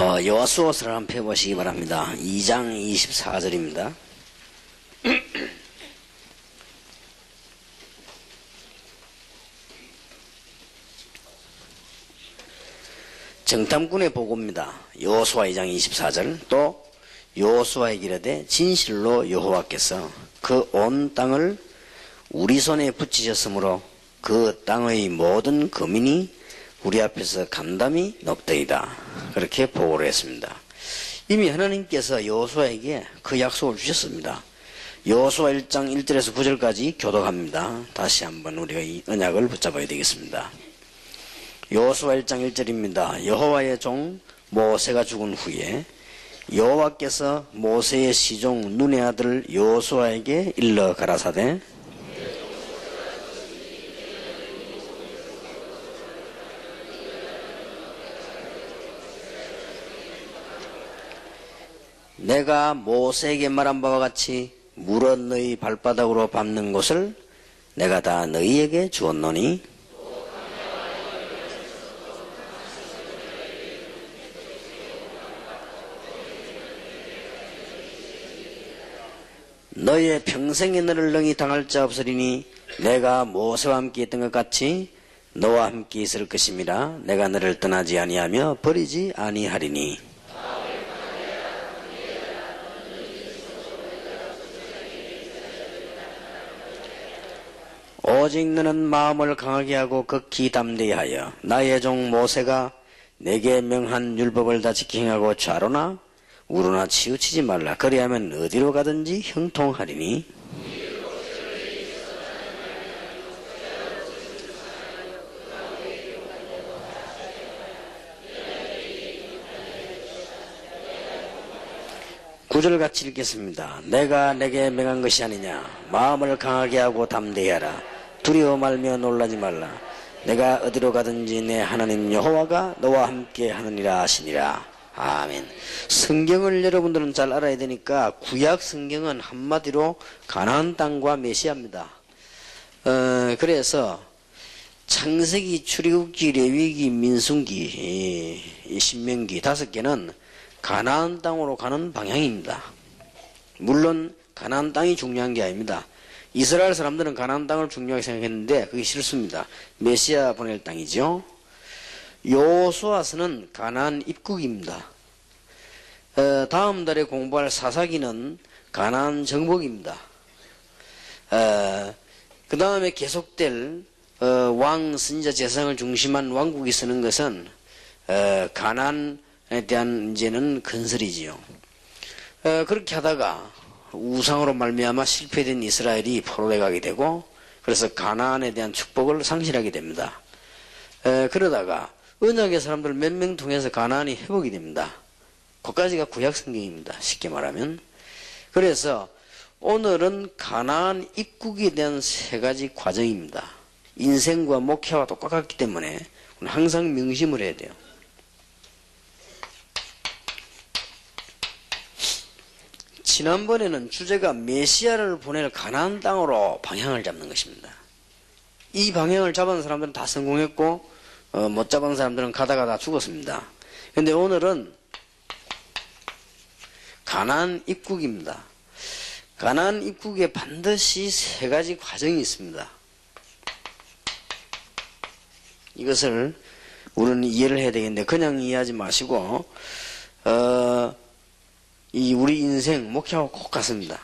여호수아서를 한번 펴보시기 바랍니다. 2장 24절입니다. 정탐꾼의 보고입니다. 여호수아 2장 24절. 또 여호수아에게 이르되 진실로 여호와께서 그 온 땅을 우리 손에 붙이셨으므로 그 땅의 모든 거민이 우리 앞에서 감담이 높더이다. 그렇게 보고를 했습니다. 이미 하나님께서 여호수아에게 그 약속을 주셨습니다. 여호수아 1장 1절에서 9절까지 교독합니다. 다시 한번 우리가 이 언약을 붙잡아야 되겠습니다. 여호수아 1장 1절입니다. 여호와의 종 모세가 죽은 후에 여호와께서 모세의 시종 눈의 아들 여호수아에게 일러 가라사대 내가 모세에게 말한 바와 같이 물은 너희 발바닥으로 밟는 곳을 내가 다 너희에게 주었노니 너희의 평생에 너를 능히 당할 자 없으리니 내가 모세와 함께 있던 것 같이 너와 함께 있을 것임이라. 내가 너를 떠나지 아니하며 버리지 아니하리니. 오직 너는 마음을 강하게 하고 극히 담대히 하여 나의 종 모세가 내게 명한 율법을 다 지켜 행하고 좌로나 우로나 치우치지 말라. 그리하면 어디로 가든지 형통하리니. 구절 같이 읽겠습니다. 내가 내게 명한 것이 아니냐. 마음을 강하게 하고 담대히 하라. 두려워 말며 놀라지 말라. 내가 어디로 가든지 내 하나님 여호와가 너와 함께 하느니라 하시니라. 아멘. 성경을 여러분들은 잘 알아야 되니까 구약 성경은 한마디로 가나안 땅과 메시아입니다. 그래서 창세기, 출애굽기, 레위기, 민수기, 신명기 5개는 가나안 땅으로 가는 방향입니다. 물론 가나안 땅이 중요한 게 아닙니다. 이스라엘 사람들은 가나안 땅을 중요하게 생각했는데 그게 실수입니다. 메시아 보낼 땅이죠. 여호수아서는 가나안 입국입니다. 다음 달에 공부할 사사기는 가나안 정복입니다. 그 다음에 계속될 왕, 선지자, 제사장을 중심한 왕국이 서는 것은 가나안에 대한 이제는 건설이지요. 그렇게 하다가 우상으로 말미암아 실패된 이스라엘이 포로에 가게 되고 그래서 가나안에 대한 축복을 상실하게 됩니다. 그러다가 언약의 사람들 몇 명 통해서 가나안이 회복이 됩니다. 그까지가 구약 성경입니다. 쉽게 말하면. 그래서 오늘은 가나안 입국에 대한 3가지 과정입니다. 인생과 목회와 똑같기 때문에 항상 명심을 해야 돼요. 지난번에는 주제가 메시아를 보낼 가나안 땅으로 방향을 잡는 것입니다. 이 방향을 잡은 사람들은 다 성공했고 못 잡은 사람들은 가다가 다 죽었습니다. 그런데 오늘은 가나안 입국입니다. 가나안 입국에 반드시 3가지 과정이 있습니다. 이것을 우리는 이해를 해야 되겠는데 그냥 이해하지 마시고 이 우리 인생 목표하고 꼭 같습니다.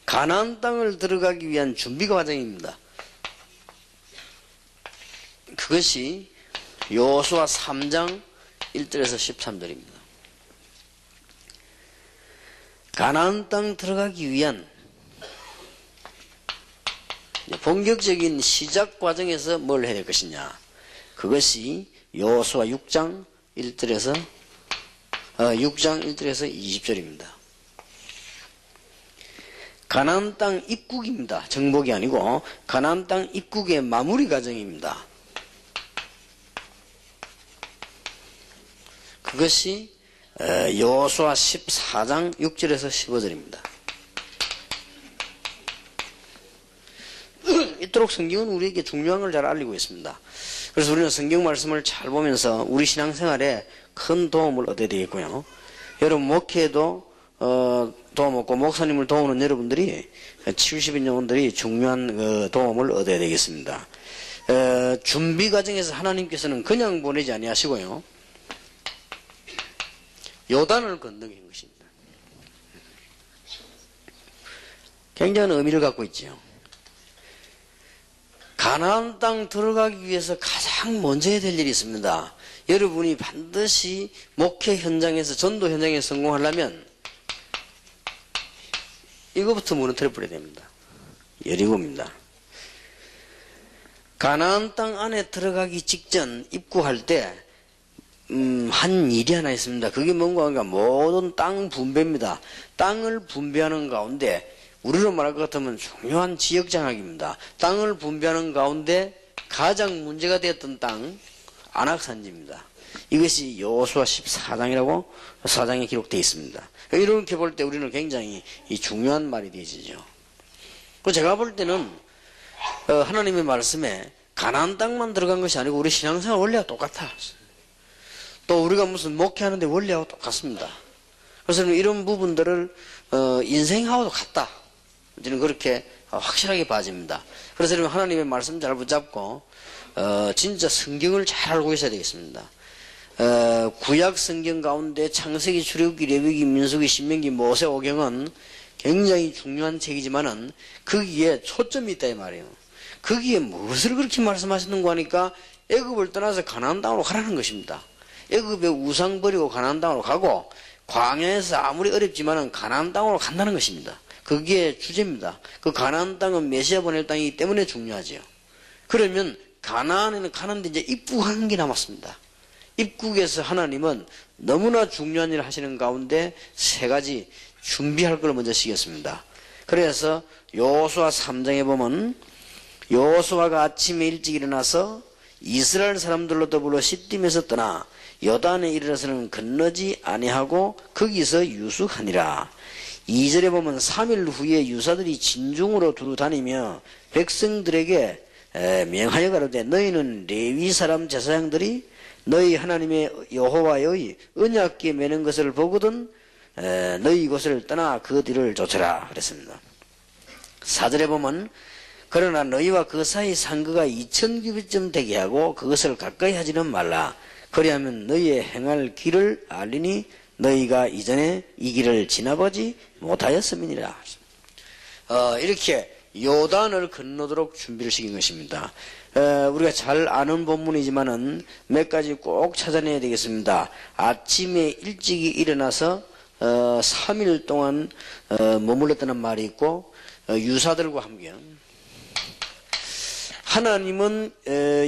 가나안 땅을 들어가기 위한 준비 과정입니다. 그것이 여호수아 3장 1절에서 13절입니다. 가나안 땅 들어가기 위한 본격적인 시작 과정에서 뭘 해야 될 것이냐. 그것이 여호수아 6장 1절에서 20절입니다. 가나안 땅 입국입니다. 정복이 아니고 가나안 땅 입국의 마무리 과정입니다. 그것이 여호수아 14장 6절에서 15절입니다. 이토록 성경은 우리에게 중요한 걸 잘 알리고 있습니다. 그래서 우리는 성경 말씀을 잘 보면서 우리 신앙생활에 큰 도움을 얻어야 되겠고요. 여러분 목회에도 도움 얻고 목사님을 도우는 여러분들이 70인 영혼들이 중요한 도움을 얻어야 되겠습니다. 준비 과정에서 하나님께서는 그냥 보내지 아니하시고요. 요단을 건너게 한 것입니다. 굉장한 의미를 갖고 있죠. 가나안 땅 들어가기 위해서 가장 먼저 해야 될 일이 있습니다. 여러분이 반드시 목회 현장에서 전도 현장에 성공하려면 이거부터 무너뜨려 버려야 됩니다. 여리고입니다. 가나안 땅 안에 들어가기 직전 입구할 때 한 일이 하나 있습니다. 그게 뭔가 하니까 모든 땅 분배입니다. 땅을 분배하는 가운데 우리로 말할 것 같으면 중요한 지역 장악입니다. 땅을 분배하는 가운데 가장 문제가 되었던 땅 안악산지입니다. 이것이 여호수아 14장이라고 4장에 기록되어 있습니다. 이렇게 볼 때 우리는 굉장히 중요한 말이 되어지죠. 제가 볼 때는 하나님의 말씀에 가나안 땅만 들어간 것이 아니고 우리 신앙생활 원리와 똑같아. 또 우리가 무슨 목회하는데 원리하고 똑같습니다. 그래서 이런 부분들을 인생하고도 같다. 저는 그렇게 확실하게 봐집니다. 그래서 여러분 하나님의 말씀 잘 붙잡고 진짜 성경을 잘 알고 있어야 되겠습니다. 구약 성경 가운데 창세기, 출애굽기, 레위기, 민수기, 신명기, 모세, 오경은 굉장히 중요한 책이지만은 거기에 초점이 있다 이 말이에요. 거기에 무엇을 그렇게 말씀하시는가 하니까 애굽을 떠나서 가나안 땅으로 가라는 것입니다. 애굽의 우상 버리고 가나안 땅으로 가고 광야에서 아무리 어렵지만은 가나안 땅으로 간다는 것입니다. 그게 주제입니다. 그 가나안 땅은 메시아 보낼 땅이기 때문에 중요하죠. 그러면 가나안에는 가는데 이제 입국하는 게 남았습니다. 입국에서 하나님은 너무나 중요한 일을 하시는 가운데 세 가지 준비할 걸 먼저 시켰습니다. 그래서 여호수아 3장에 보면 여호수아가 아침에 일찍 일어나서 이스라엘 사람들로 더불어 시딤에서 떠나 요단에 이르러서는 건너지 아니하고 거기서 유숙하니라. 2절에 보면 3일 후에 유사들이 진중으로 두루 다니며 백성들에게 명하여 가로되 너희는 레위 사람 제사장들이 너희 하나님의 여호와의 언약궤 매는 것을 보거든 너희 이곳을 떠나 그 뒤를 쫓아라 그랬습니다. 4절에 보면 그러나 너희와 그 사이 상거가 2000규빗쯤 되게 하고 그것을 가까이 하지는 말라. 그리하면 너희의 행할 길을 알리니 너희가 이전에 이 길을 지나보지 못하였음이니라. 이렇게 요단을 건너도록 준비를 시킨 것입니다. 우리가 잘 아는 본문이지만은 몇 가지 꼭 찾아내야 되겠습니다. 아침에 일찍이 일어나서 3일 동안 머물렀다는 말이 있고 유사들과 함께 하나님은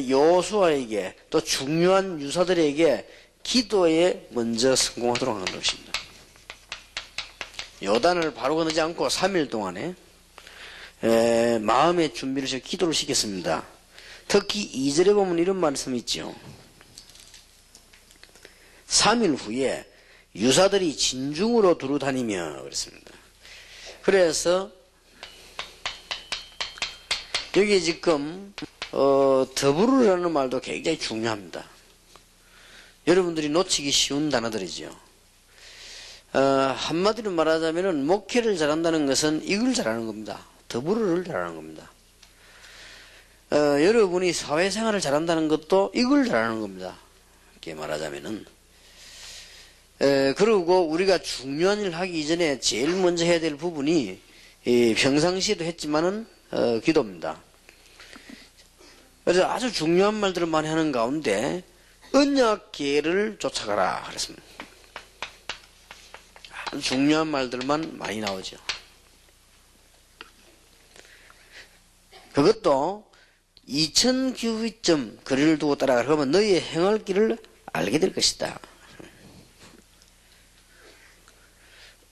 여호수아에게 또 중요한 유사들에게 기도에 먼저 성공하도록 하는 것입니다. 요단을 바로 건너지 않고 3일 동안에 마음의 준비를 시켜 기도를 시켰습니다. 특히 2절에 보면 이런 말씀이 있죠. 3일 후에 유사들이 진중으로 두루 다니며 그랬습니다. 그래서 여기 지금 더불으라는 말도 굉장히 중요합니다. 여러분들이 놓치기 쉬운 단어들이죠. 한마디로 말하자면은 목회를 잘한다는 것은 이걸 잘하는 겁니다. 더불어를 잘하는 겁니다. 여러분이 사회생활을 잘한다는 것도 이걸 잘하는 겁니다. 이렇게 말하자면은 그리고 우리가 중요한 일을 하기 이전에 제일 먼저 해야 될 부분이 평상시에도 했지만은 기도입니다. 그래서 아주 중요한 말들을 많이 하는 가운데 언약궤를 쫓아가라 그랬습니다. 아주 중요한 말들만 많이 나오죠. 그것도 2000규빗쯤 거리를 두고 따라가라. 그러면 너희의 행할 길을 알게 될 것이다.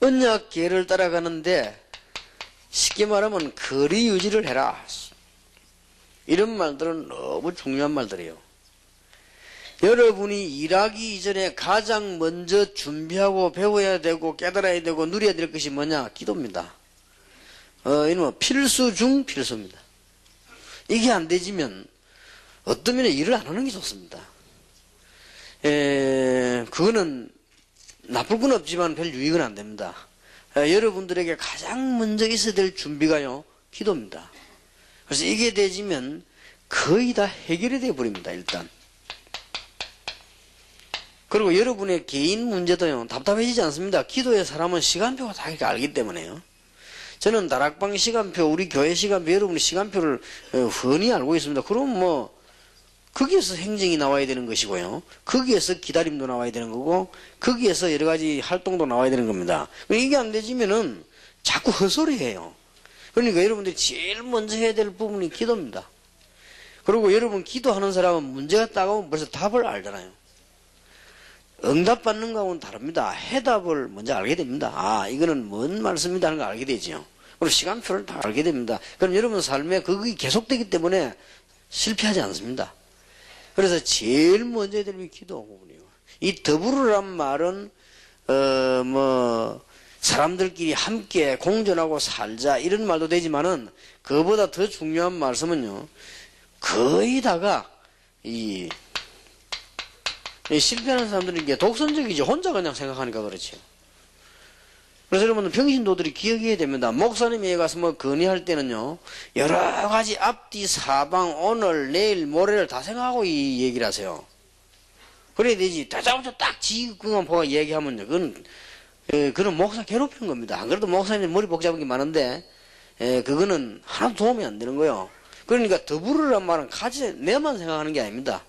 언약궤를 따라가는데 쉽게 말하면 거리 유지를 해라. 이런 말들은 너무 중요한 말들이에요. 여러분이 일하기 이전에 가장 먼저 준비하고 배워야 되고 깨달아야 되고 누려야 될 것이 뭐냐? 기도입니다. 이놈은 필수 중 필수입니다. 이게 안 되지면 어떤 면에 일을 안 하는 게 좋습니다. 그거는 나쁠 건 없지만 별 유익은 안 됩니다. 여러분들에게 가장 먼저 있어야 될 준비가요, 기도입니다. 그래서 이게 되지면 거의 다 해결이 되어 버립니다, 일단. 그리고 여러분의 개인 문제도요, 답답해지지 않습니다. 기도의 사람은 시간표가 다 이렇게 알기 때문에요. 저는 다락방 시간표, 우리 교회 시간표, 여러분의 시간표를 훤히 알고 있습니다. 그럼 뭐, 거기에서 행정이 나와야 되는 것이고요. 거기에서 기다림도 나와야 되는 거고, 거기에서 여러 가지 활동도 나와야 되는 겁니다. 이게 안 되지면은 자꾸 헛소리해요. 그러니까 여러분들이 제일 먼저 해야 될 부분이 기도입니다. 그리고 여러분 기도하는 사람은 문제가 따가우면 벌써 답을 알잖아요. 응답받는 거하고는 다릅니다. 해답을 먼저 알게 됩니다. 아, 이거는 뭔 말씀이다 하는 걸 알게 되죠. 그리고 시간표를 다 알게 됩니다. 그럼 여러분 삶에 그게 계속되기 때문에 실패하지 않습니다. 그래서 제일 먼저 해야 될 게 기도 부분이에요. 이 더불으란 말은 사람들끼리 함께 공존하고 살자 이런 말도 되지만은 그보다 더 중요한 말씀은요, 거의 다가 실패하는 사람들은 이게 독선적이지, 혼자 그냥 생각하니까 그렇지. 그래서 여러분들 평신도들이 기억해야 됩니다. 목사님에 가서 뭐 건의할 때는요, 여러 가지 앞뒤 사방 오늘 내일 모레를 다 생각하고 이 얘기를 하세요. 그래야 되지. 다자부터 딱 지그만 보고 얘기하면요, 그건 목사 괴롭히는 겁니다. 안 그래도 목사님 머리 복잡한 게 많은데 그거는 하나도 도움이 안 되는 거예요. 그러니까 더불으란 말은 내만 생각하는 게 아닙니다.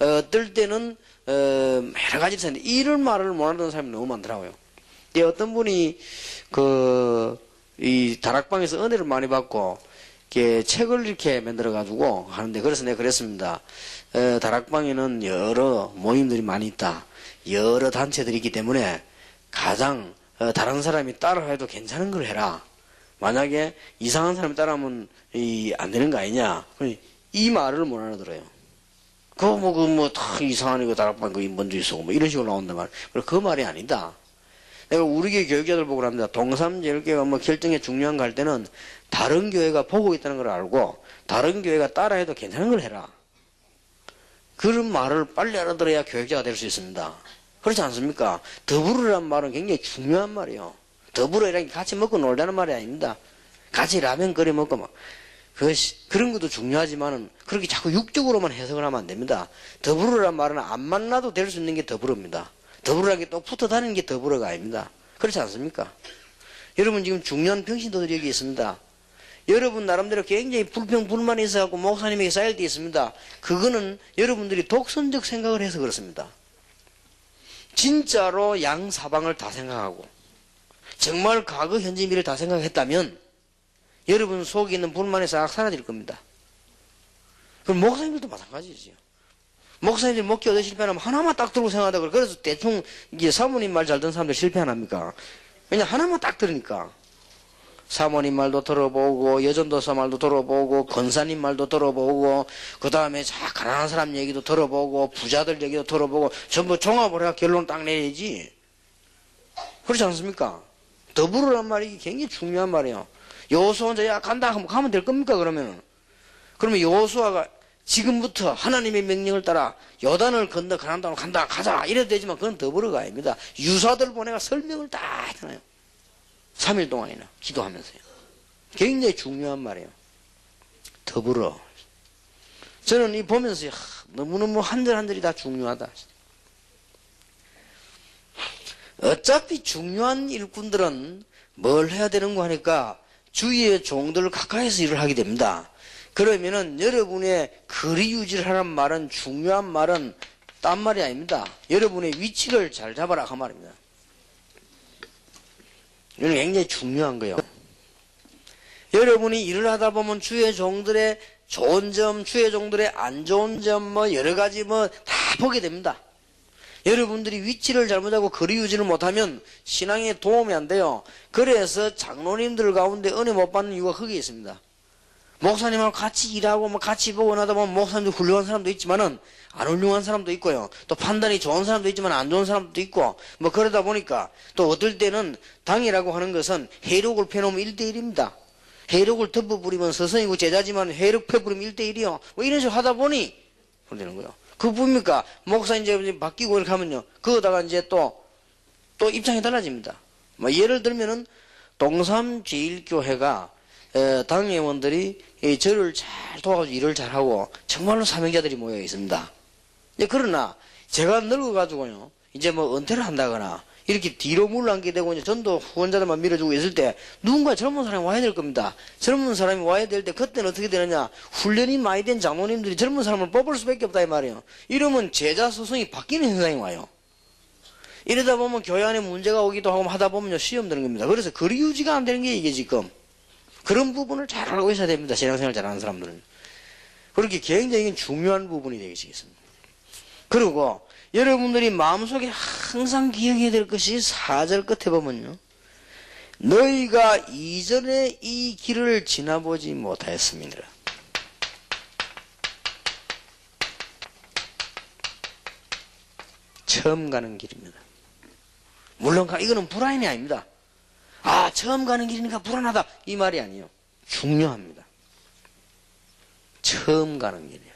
어떨 때는 여러 가지를 생각하는데 이런 말을 못하는 사람이 너무 많더라고요. 어떤 분이 이 다락방에서 은혜를 많이 받고 이렇게 책을 이렇게 만들어 가지고 하는데, 그래서 내가 그랬습니다. 다락방에는 여러 모임들이 많이 있다. 여러 단체들이 있기 때문에 가장 다른 사람이 따라해도 괜찮은 걸 해라. 만약에 이상한 사람이 따라하면 안 되는 거 아니냐. 이 말을 못 알아들어요. 다 이상한 거 다락방 먼저 있어. 이런 식으로 나온단 말이에요. 그 말이 아니다. 내가 우리 교회 교육자들 보고 합니다. 동삼제일교회가 결정에 중요한 거 할 때는 다른 교회가 보고 있다는 걸 알고 다른 교회가 따라해도 괜찮은 걸 해라. 그런 말을 빨리 알아들어야 교육자가 될 수 있습니다. 그렇지 않습니까? 더불으란 말은 굉장히 중요한 말이에요. 더불어이라는 게 같이 먹고 놀자는 말이 아닙니다. 같이 라면 끓여 먹고 그런 것도 중요하지만은 그렇게 자꾸 육적으로만 해석을 하면 안 됩니다. 더불어란 말은 안 만나도 될 수 있는 게 더불어입니다. 더불어라는 게 또 붙어 다니는 게 더불어가 아닙니다. 그렇지 않습니까? 여러분 지금 중요한 평신도들이 여기 있습니다. 여러분 나름대로 굉장히 불평불만이 있어갖고 목사님에게 쌓일 때 있습니다. 그거는 여러분들이 독선적 생각을 해서 그렇습니다. 진짜로 양사방을 다 생각하고 정말 과거 현재 미래를 다 생각했다면 여러분 속에 있는 불만이 싹 사라질 겁니다. 그럼 목사님들도 마찬가지지요. 목사님들이 목회 어디 실패하면 하나만 딱 들고 생각하다 그래서 대충 이게 사모님 말 잘 듣는 사람들 실패 안 합니까? 왜냐 하나만 딱 들으니까. 사모님 말도 들어보고 여전도사 말도 들어보고 권사님 말도 들어보고 그 다음에 가난한 사람 얘기도 들어보고 부자들 얘기도 들어보고 전부 종합을 해야 결론 딱 내야지. 그렇지 않습니까? 더불으란 말이 굉장히 중요한 말이에요. 여호수아 혼자 야 간다 하면 가면 될 겁니까? 그러면 여호수아가 지금부터 하나님의 명령을 따라 요단을 건너 가나안 땅으로 간다 가자 이래도 되지만 그건 더불어가 아닙니다. 유사들 보내가 설명을 다 했잖아요. 3일 동안이나 기도하면서요. 굉장히 중요한 말이에요. 더불어. 저는 이 보면서 너무너무 한 절 한 절이 다 중요하다. 어차피 중요한 일꾼들은 뭘 해야 되는 거 하니까 주위의 종들 가까이서 일을 하게 됩니다. 그러면은 여러분의 거리 유지를 하란 말은 중요한 말은 딴 말이 아닙니다. 여러분의 위치를 잘 잡아라 그 말입니다. 이건 굉장히 중요한 거예요. 여러분이 일을 하다 보면 주의 종들의 좋은 점, 주의 종들의 안 좋은 점, 여러 가지 다 보게 됩니다. 여러분들이 위치를 잘못하고 거리 유지를 못하면 신앙에 도움이 안 돼요. 그래서 장로님들 가운데 은혜 못 받는 이유가 거기에 있습니다. 목사님하고 같이 일하고 같이 보고 나다 보면 목사님도 훌륭한 사람도 있지만은 안 훌륭한 사람도 있고요. 또 판단이 좋은 사람도 있지만 안 좋은 사람도 있고 그러다 보니까 또 어떨 때는 당이라고 하는 것은 해력을 펴놓으면 1대1입니다. 해력을 덮어버리면 서성이고 제자지만 해력 패버리면 1대1이요. 뭐 이런 식으로 하다 보니 그렇게 되는 거예요. 그거 뭡니까? 목사 이제 바뀌고 이렇게 하면요. 그거다가 이제 또 입장이 달라집니다. 뭐 예를 들면은 동삼제일교회가 당회원들이 저를 잘 도와가지고 일을 잘하고 정말로 사명자들이 모여 있습니다. 그러나 제가 늙어가지고요. 이제 뭐 은퇴를 한다거나 이렇게 뒤로 물러앉게 되고 이제 전도 후원자들만 밀어주고 있을 때 누군가 젊은 사람이 와야 될 겁니다. 젊은 사람이 와야 될 때 그때는 어떻게 되느냐. 훈련이 많이 된 장로님들이 젊은 사람을 뽑을 수밖에 없다 이 말이에요. 이러면 제자 소송이 바뀌는 현상이 와요. 이러다 보면 교회 안에 문제가 오기도 하고 하다 보면요 시험 드는 겁니다. 그래서 거리 유지가 안 되는 게 이게 지금 그런 부분을 잘 알고 있어야 됩니다. 신앙생활 잘하는 사람들은. 그렇게 굉장히 중요한 부분이 되겠습니다. 그리고 여러분들이 마음속에 항상 기억해야 될 것이 4절 끝에 보면요. 너희가 이전에 이 길을 지나보지 못하였음이니라. 처음 가는 길입니다. 물론 이거는 불안이 아닙니다. 아, 처음 가는 길이니까 불안하다. 이 말이 아니에요. 중요합니다. 처음 가는 길이에요.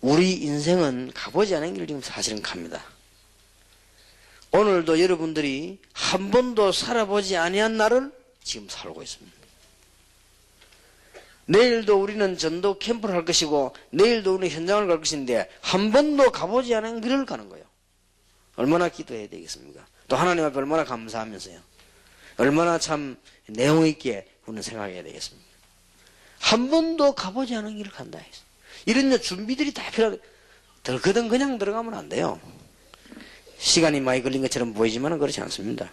우리 인생은 가보지 않은 길을 지금 사실은 갑니다. 오늘도 여러분들이 한 번도 살아보지 아니한 날을 지금 살고 있습니다. 내일도 우리는 전도 캠프를 할 것이고 내일도 우리는 현장을 갈 것인데 한 번도 가보지 않은 길을 가는 거예요. 얼마나 기도해야 되겠습니까? 또 하나님 앞에 얼마나 감사하면서요. 얼마나 참 내용 있게 우리는 생각해야 되겠습니까? 한 번도 가보지 않은 길을 간다 했어요. 이런 준비들이 다 필요하다. 덜거든 그냥 들어가면 안 돼요. 시간이 많이 걸린 것처럼 보이지만 그렇지 않습니다.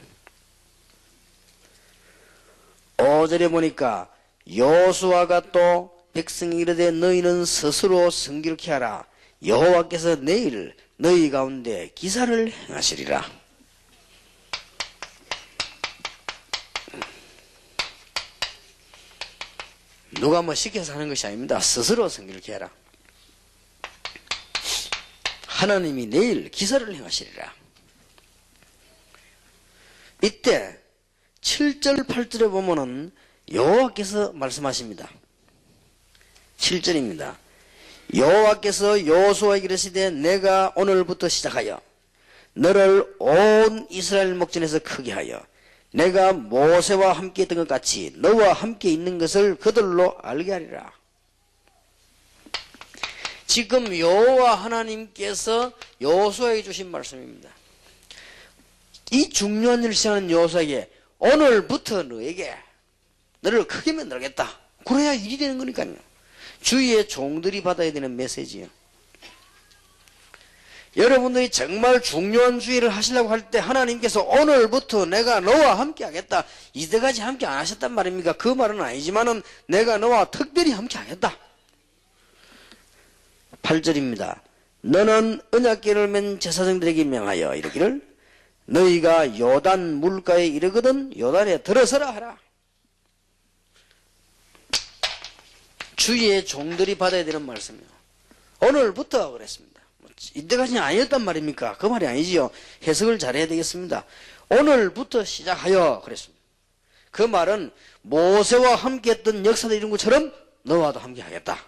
5절에 보니까 여호수아가 또 백성이 이르되 너희는 스스로 성결케 하라. 여호와께서 내일 너희 가운데 기사를 행하시리라. 누가 뭐 시켜서 하는 것이 아닙니다. 스스로 성결케 하라. 하나님이 내일 기사를 행하시리라. 이때 7절 8절에 보면은 여호와께서 말씀하십니다. 7절입니다. 여호와께서 여호수아에게 이르시되 내가 오늘부터 시작하여 너를 온 이스라엘 목전에서 크게 하여 내가 모세와 함께 있던 것 같이 너와 함께 있는 것을 그들로 알게 하리라. 지금 여호와 하나님께서 여호수아에게 주신 말씀입니다. 이 중요한 일을 시작하는 여호수아에게 오늘부터 너를 크게 만들겠다. 그래야 일이 되는 거니까요. 주위의 종들이 받아야 되는 메시지예요. 여러분들이 정말 중요한 주의를 하시려고 할 때 하나님께서 오늘부터 내가 너와 함께 하겠다. 이때까지 함께 안 하셨단 말입니까? 그 말은 아니지만은 내가 너와 특별히 함께 하겠다. 8절입니다. 너는 언약궤를 맨 제사장들에게 명하여 이르기를 너희가 요단 물가에 이르거든 요단에 들어서라 하라. 주위의 종들이 받아야 되는 말씀이에요. 오늘부터 그랬습니다. 이때까지는 아니었단 말입니까? 그 말이 아니지요. 해석을 잘해야 되겠습니다. 오늘부터 시작하여 그랬습니다. 그 말은 모세와 함께 했던 역사들 이런 것처럼 너와도 함께 하겠다.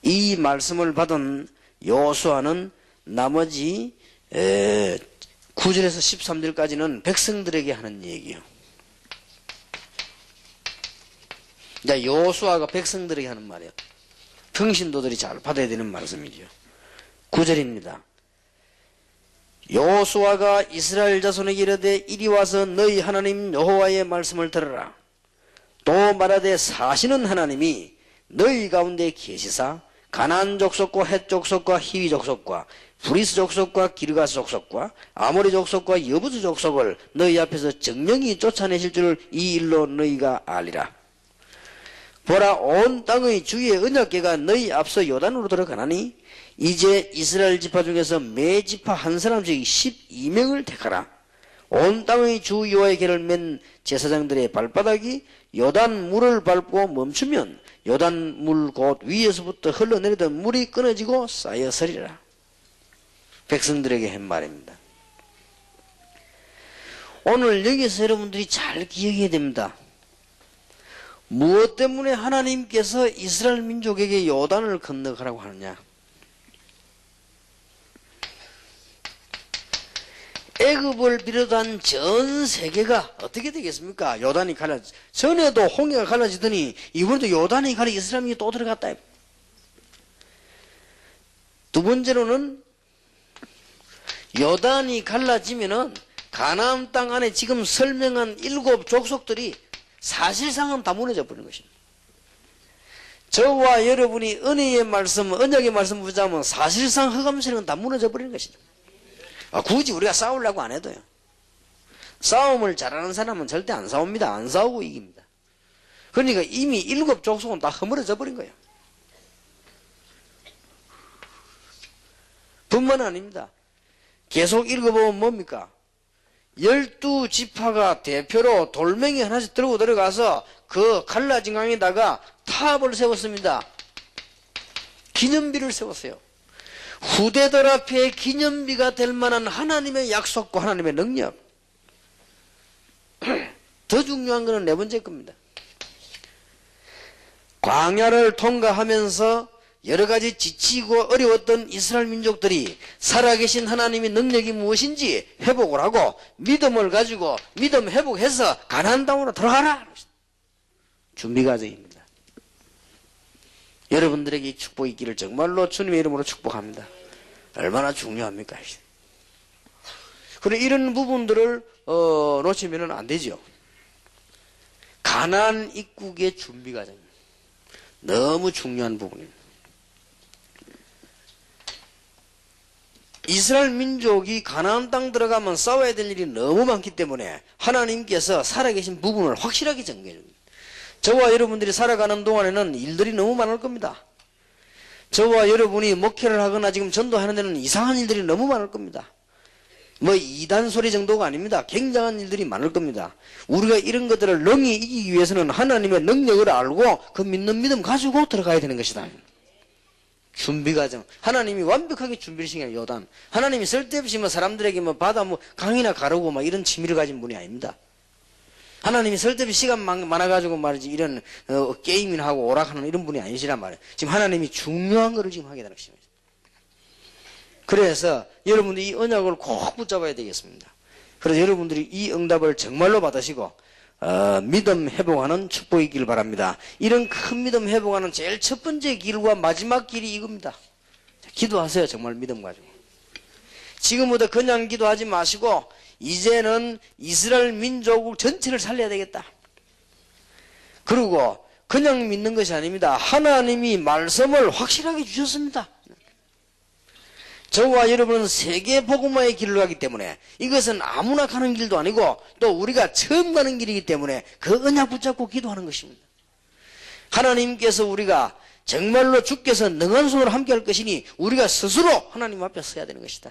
이 말씀을 받은 여호수아는 나머지 9절에서 13절까지는 백성들에게 하는 얘기예요. 여호수아가 백성들에게 하는 말이에요. 평신도들이 잘 받아야 되는 말씀이죠. 9절입니다. 여호수아가 이스라엘 자손에게 이르되 이리 와서 너희 하나님 여호와의 말씀을 들으라. 또 말하되 사시는 하나님이 너희 가운데 계시사 가나안 족속과 헷 족속과 히위 족속과 브리스 족속과 기르가스 족속과 아모리 족속과 여부스 족속을 너희 앞에서 정령이 쫓아내실 줄 이 일로 너희가 알리라. 보라 온 땅의 주의 언약궤가 너희 앞서 요단으로 들어가나니 이제 이스라엘 지파 중에서 매 지파 한 사람씩 12명을 택하라. 온 땅의 주 여호와의 궤를 맨 제사장들의 발바닥이 요단 물을 밟고 멈추면 요단 물 곧 위에서부터 흘러내리던 물이 끊어지고 쌓여서리라. 백성들에게 한 말입니다. 오늘 여기서 여러분들이 잘 기억해야 됩니다. 무엇 때문에 하나님께서 이스라엘 민족에게 요단을 건너가라고 하느냐? 애굽을 비롯한 전 세계가 어떻게 되겠습니까? 요단이 전에도 홍해가 갈라지더니 이번에도 요단이 갈라 이스라엘이 또 들어갔다. 두 번째로는 요단이 갈라지면은 가나안 땅 안에 지금 설명한 7 족속들이 사실상은 다 무너져 버리는 것입니다. 저와 여러분이 은혜의 말씀, 언약의 말씀 붙자면 사실상 흑암세력은 다 무너져 버리는 것이죠. 굳이 우리가 싸우려고 안 해도요. 싸움을 잘하는 사람은 절대 안 싸웁니다. 안 싸우고 이깁니다. 그러니까 이미 7 족속은 다 허물어져 버린 거예요. 뿐만 아닙니다. 계속 읽어보면 뭡니까? 12지파가 대표로 돌멩이 하나씩 들고 들어가서 그 갈라진 강에다가 탑을 세웠습니다. 기념비를 세웠어요. 후대들 앞에 기념비가 될 만한 하나님의 약속과 하나님의 능력. 더 중요한 것은 4번째 겁니다. 광야를 통과하면서 여러 가지 지치고 어려웠던 이스라엘 민족들이 살아계신 하나님의 능력이 무엇인지 회복을 하고 믿음을 가지고 믿음 회복해서 가나안 땅으로 들어가라. 준비 과정입니다. 여러분들에게 이 축복이 있기를 정말로 주님의 이름으로 축복합니다. 얼마나 중요합니까? 그리고 이런 부분들을 놓치면 안 되죠. 가나안 입국의 준비 과정입니다. 너무 중요한 부분입니다. 이스라엘 민족이 가나안 땅 들어가면 싸워야 될 일이 너무 많기 때문에 하나님께서 살아계신 부분을 확실하게 정리해 줍니다. 저와 여러분들이 살아가는 동안에는 일들이 너무 많을 겁니다. 저와 여러분이 목회를 하거나 지금 전도하는 데는 이상한 일들이 너무 많을 겁니다. 뭐 이단 소리 정도가 아닙니다. 굉장한 일들이 많을 겁니다. 우리가 이런 것들을 능히 이기기 위해서는 하나님의 능력을 알고 그 믿는 믿음 가지고 들어가야 되는 것이다. 준비 과정. 하나님이 완벽하게 준비를 시켜요. 요단. 하나님이 쓸데없이 뭐 사람들에게 뭐 바다 뭐 강이나 가르고 막 이런 취미를 가진 분이 아닙니다. 하나님이 쓸데없이 시간 많아가지고 말이지 이런 게임이나 하고 오락하는 이런 분이 아니시란 말이에요. 지금 하나님이 중요한 거를 지금 하게 되는 것입니다. 그래서 여러분들이 이 언약을 꼭 붙잡아야 되겠습니다. 그래서 여러분들이 이 응답을 정말로 받으시고 믿음 회복하는 축복이길 바랍니다. 이런 큰 믿음 회복하는 제일 첫 번째 길과 마지막 길이 이겁니다. 기도하세요. 정말 믿음 가지고. 지금부터 그냥 기도하지 마시고 이제는 이스라엘 민족 전체를 살려야 되겠다. 그리고 그냥 믿는 것이 아닙니다. 하나님이 말씀을 확실하게 주셨습니다. 저와 여러분은 세계 복음화의 길을 가기 때문에 이것은 아무나 가는 길도 아니고 또 우리가 처음 가는 길이기 때문에 그 언약 붙잡고 기도하는 것입니다. 하나님께서 우리가 정말로 주께서 능한 손으로 함께 할 것이니 우리가 스스로 하나님 앞에 서야 되는 것이다.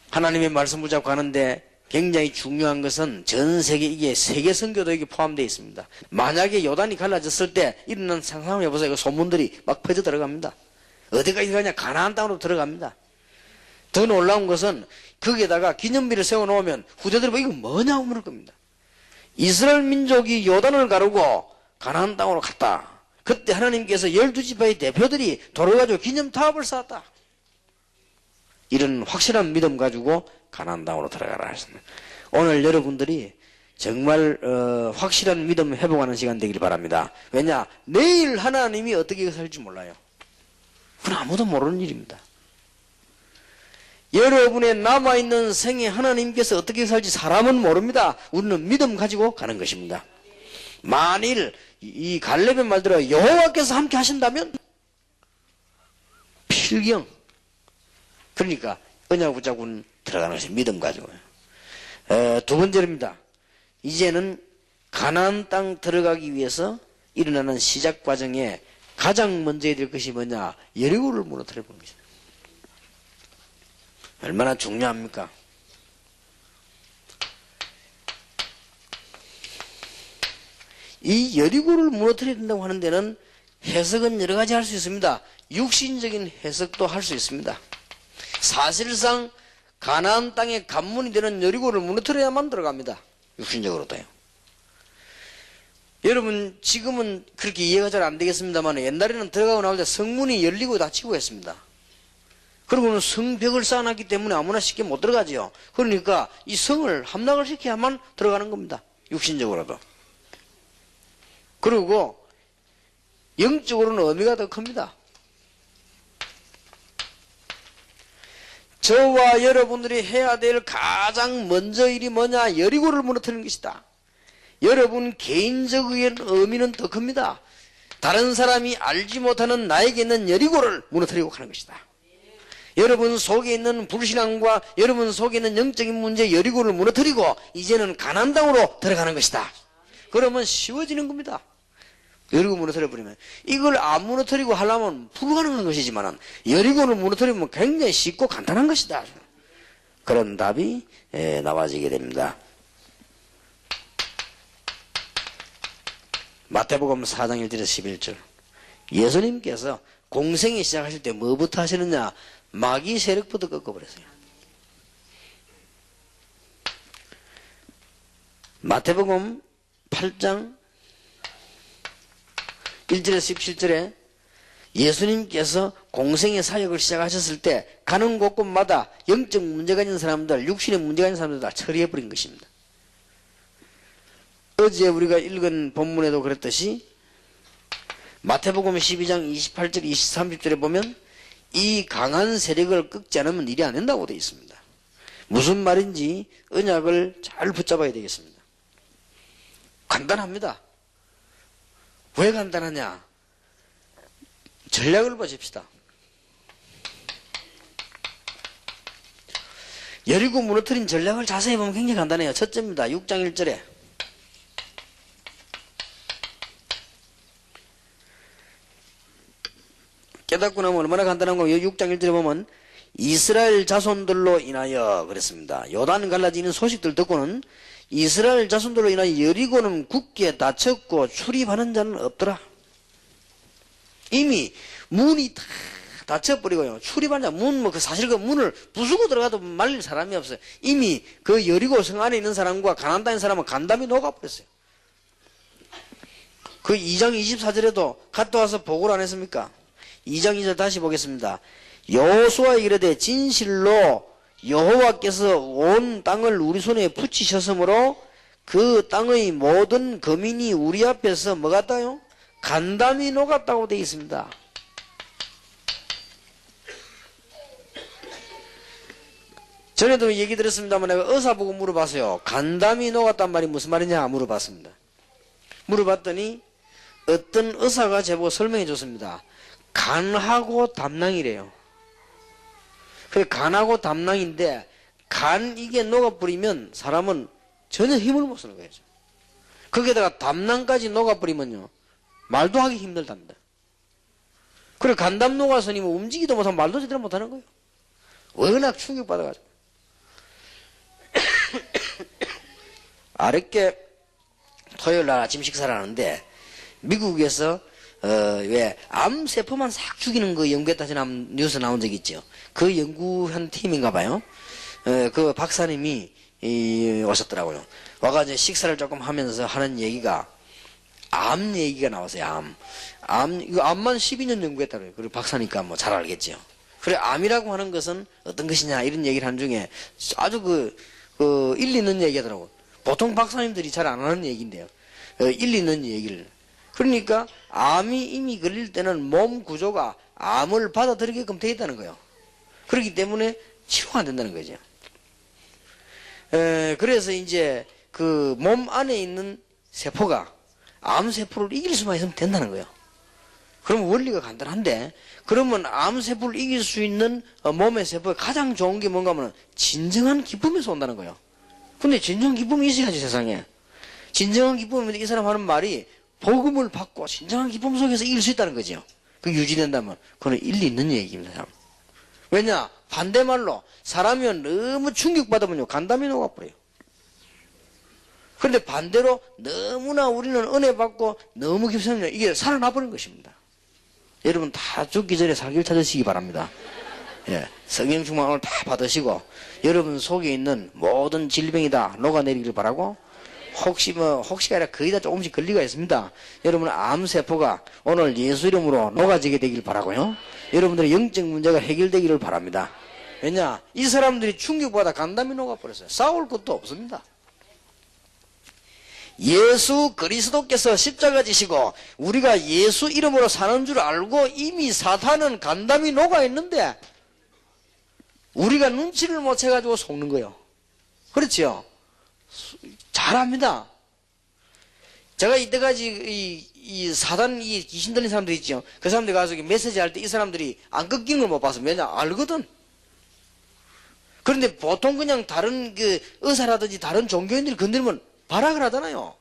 하나님의 말씀 붙잡고 가는데 굉장히 중요한 것은 전 세계 이게 세계 선교도 여기 포함되어 있습니다. 만약에 요단이 갈라졌을 때 일어난 상상을 해보세요. 그 소문들이 막 퍼져 들어갑니다. 어디까지 가냐? 가나안 땅으로 들어갑니다. 더 놀라운 것은 거기에다가 기념비를 세워놓으면 후대들이 뭐 이거 뭐냐고 물을 겁니다. 이스라엘 민족이 요단을 가르고 가나안 땅으로 갔다. 그때 하나님께서 12지파의 대표들이 돌아가지고 기념탑을 쌓았다. 이런 확실한 믿음 가지고 가나안 땅으로 들어가라 하셨습니다. 오늘 여러분들이 정말 확실한 믿음 회복하는 시간 되길 바랍니다. 왜냐? 내일 하나님이 어떻게 살지 몰라요. 그건 아무도 모르는 일입니다. 여러분의 남아있는 생에 하나님께서 어떻게 살지 사람은 모릅니다. 우리는 믿음 가지고 가는 것입니다. 만일 이 갈렙의 말대로 여호와께서 함께 하신다면 필경. 그러니까 언약 붙잡고는 들어가는 것이 믿음 가지고요. 두 번째입니다. 이제는 가나안 땅 들어가기 위해서 일어나는 시작 과정에 가장 먼저 해야 될 것이 뭐냐? 여리고를 무너뜨려 보는 것입니다. 얼마나 중요합니까? 이 여리고를 무너뜨려야 된다고 하는 데는 해석은 여러 가지 할 수 있습니다. 육신적인 해석도 할 수 있습니다. 사실상 가나안 땅의 관문이 되는 여리고를 무너뜨려야만 들어갑니다. 육신적으로도요. 여러분 지금은 그렇게 이해가 잘 안 되겠습니다만 옛날에는 들어가고 나올 때 성문이 열리고 닫히고 했습니다. 그리고는 성벽을 쌓아놨기 때문에 아무나 쉽게 못 들어가지요. 그러니까 이 성을 함락을 시켜야만 들어가는 겁니다. 육신적으로도. 그리고 영적으로는 의미가 더 큽니다. 저와 여러분들이 해야 될 가장 먼저 일이 뭐냐? 여리고를 무너뜨리는 것이다. 여러분 개인적 의미는 더 큽니다. 다른 사람이 알지 못하는 나에게 있는 여리고를 무너뜨리고 가는 것이다. 여러분 속에 있는 불신앙과 여러분 속에 있는 영적인 문제 여리고를 무너뜨리고 이제는 가나안 땅으로 들어가는 것이다. 그러면 쉬워지는 겁니다. 여리고 무너뜨려버리면 이걸 안 무너뜨리고 하려면 불가능한 것이지만 여리고를 무너뜨리면 굉장히 쉽고 간단한 것이다. 그런 답이 나와지게 됩니다. 마태복음 4장 1절에서 11절 예수님께서 공생이 시작하실 때 뭐부터 하시느냐? 마귀 세력부터 꺾어버렸어요. 마태복음 8장 1절에서 17절에 예수님께서 공생의 사역을 시작하셨을 때 가는 곳곳마다 영적 문제가 있는 사람들, 육신의 문제가 있는 사람들 다 처리해버린 것입니다. 어제 우리가 읽은 본문에도 그랬듯이 마태복음 12장 28절, 30절에 보면 이 강한 세력을 꺾지 않으면 일이 안 된다고 되어 있습니다. 무슨 말인지 언약을 잘 붙잡아야 되겠습니다. 간단합니다. 왜 간단하냐? 전략을 보십시다. 여리고 무너뜨린 전략을 자세히 보면 굉장히 간단해요. 첫째입니다. 6장 1절에 깨닫고 나면 얼마나 간단한 거. 6장 1절에 보면 이스라엘 자손들로 인하여 그랬습니다. 요단 갈라지는 소식들 듣고는 이스라엘 자손들로 인하여 여리고는 굳게 닫혔고 출입하는 자는 없더라. 이미 문이 다 닫혀버리고요. 출입하는 자, 사실 그 문을 부수고 들어가도 말릴 사람이 없어요. 이미 그 여리고 성 안에 있는 사람과 가나안 땅의 사람은 간담이 녹아버렸어요. 그 2장 24절에도 갔다 와서 보고를 안 했습니까? 2장 2절 다시 보겠습니다. 여호수아에게 이르되 진실로 여호와께서 온 땅을 우리 손에 붙이셨으므로 그 땅의 모든 거민이 우리 앞에서 뭐 같다요? 간담이 녹았다고 되어 있습니다. 전에도 얘기 들었습니다만 내가 의사 보고 물어봤어요. 간담이 녹았단 말이 무슨 말이냐 물어봤습니다. 물어봤더니 어떤 의사가 제보고 설명해 줬습니다. 간하고 담낭이래요. 그 간하고 담낭인데 간 이게 녹아버리면 사람은 전혀 힘을 못 쓰는 거예요. 거기에다가 담낭까지 녹아버리면요 말도 하기 힘들답니다. 그래 간담 녹아서니 뭐 움직이도 못하고 말도 제대로 못하는 거예요. 워낙 충격받아가지고 어렵게 토요일날 아침 식사를 하는데 미국에서 왜 암세포만 싹 죽이는 거 연구했다 지난 뉴스 나온 적 있죠. 그 연구한 팀인가 봐요. 그 박사님이 오셨더라고요. 와가지고 식사를 조금 하면서 하는 얘기가 암 얘기가 나왔어요. 이거 암만 12년 연구했다고요. 그리고 박사니까 뭐 잘 알겠죠. 그래 암이라고 하는 것은 어떤 것이냐 이런 얘기를 한 중에 아주 일리 있는 얘기하더라고요. 보통 박사님들이 잘 안 하는 얘기인데요. 일리 있는 얘기를. 그러니까 암이 이미 걸릴 때는 몸 구조가 암을 받아들이게끔 되어 있다는 거예요. 그렇기 때문에 치료가 안 된다는 거죠. 그래서 이제 그 몸 안에 있는 세포가 암세포를 이길 수만 있으면 된다는 거예요. 그러면 원리가 간단한데 그러면 암세포를 이길 수 있는 몸의 세포의 가장 좋은 게 뭔가 하면 진정한 기쁨에서 온다는 거예요. 근데 진정한 기쁨이 있어야지 세상에. 진정한 기쁨은 이 사람 하는 말이 복음을 받고 진정한 기쁨 속에서 이길 수 있다는 거죠. 그 유지된다면 그건 일리 있는 얘기입니다. 왜냐? 반대말로 사람이 너무 충격받으면요 간담이 녹아버려요. 그런데 반대로 너무나 우리는 은혜 받고 너무 깊으면 이게 살아나버린 것입니다. 여러분 다 죽기 전에 살길 찾으시기 바랍니다. 예, 성령 충만 오늘 다 받으시고 여러분 속에 있는 모든 질병이 다 녹아내리기를 바라고, 혹시가 아니라 거의 다 조금씩 걸리가 있습니다. 여러분 암세포가 오늘 예수 이름으로 녹아지게 되길 바라고요. 여러분들의 영적 문제가 해결되기를 바랍니다. 왜냐? 이 사람들이 충격받아 간담이 녹아버렸어요. 싸울 것도 없습니다. 예수 그리스도께서 십자가 지시고 우리가 예수 이름으로 사는 줄 알고 이미 사탄은 간담이 녹아 있는데 우리가 눈치를 못 채가지고 속는 거예요. 그렇지요? 잘합니다. 제가 이때까지 이 사단, 이 귀신 들린 사람들 있죠. 그 사람들 가서 메시지 할 때 이 사람들이 안 꺾이는 걸 못 봐서. 왜냐? 알거든. 그런데 보통 그냥 다른 그 의사라든지 다른 종교인들이 건드리면 발악을 하잖아요.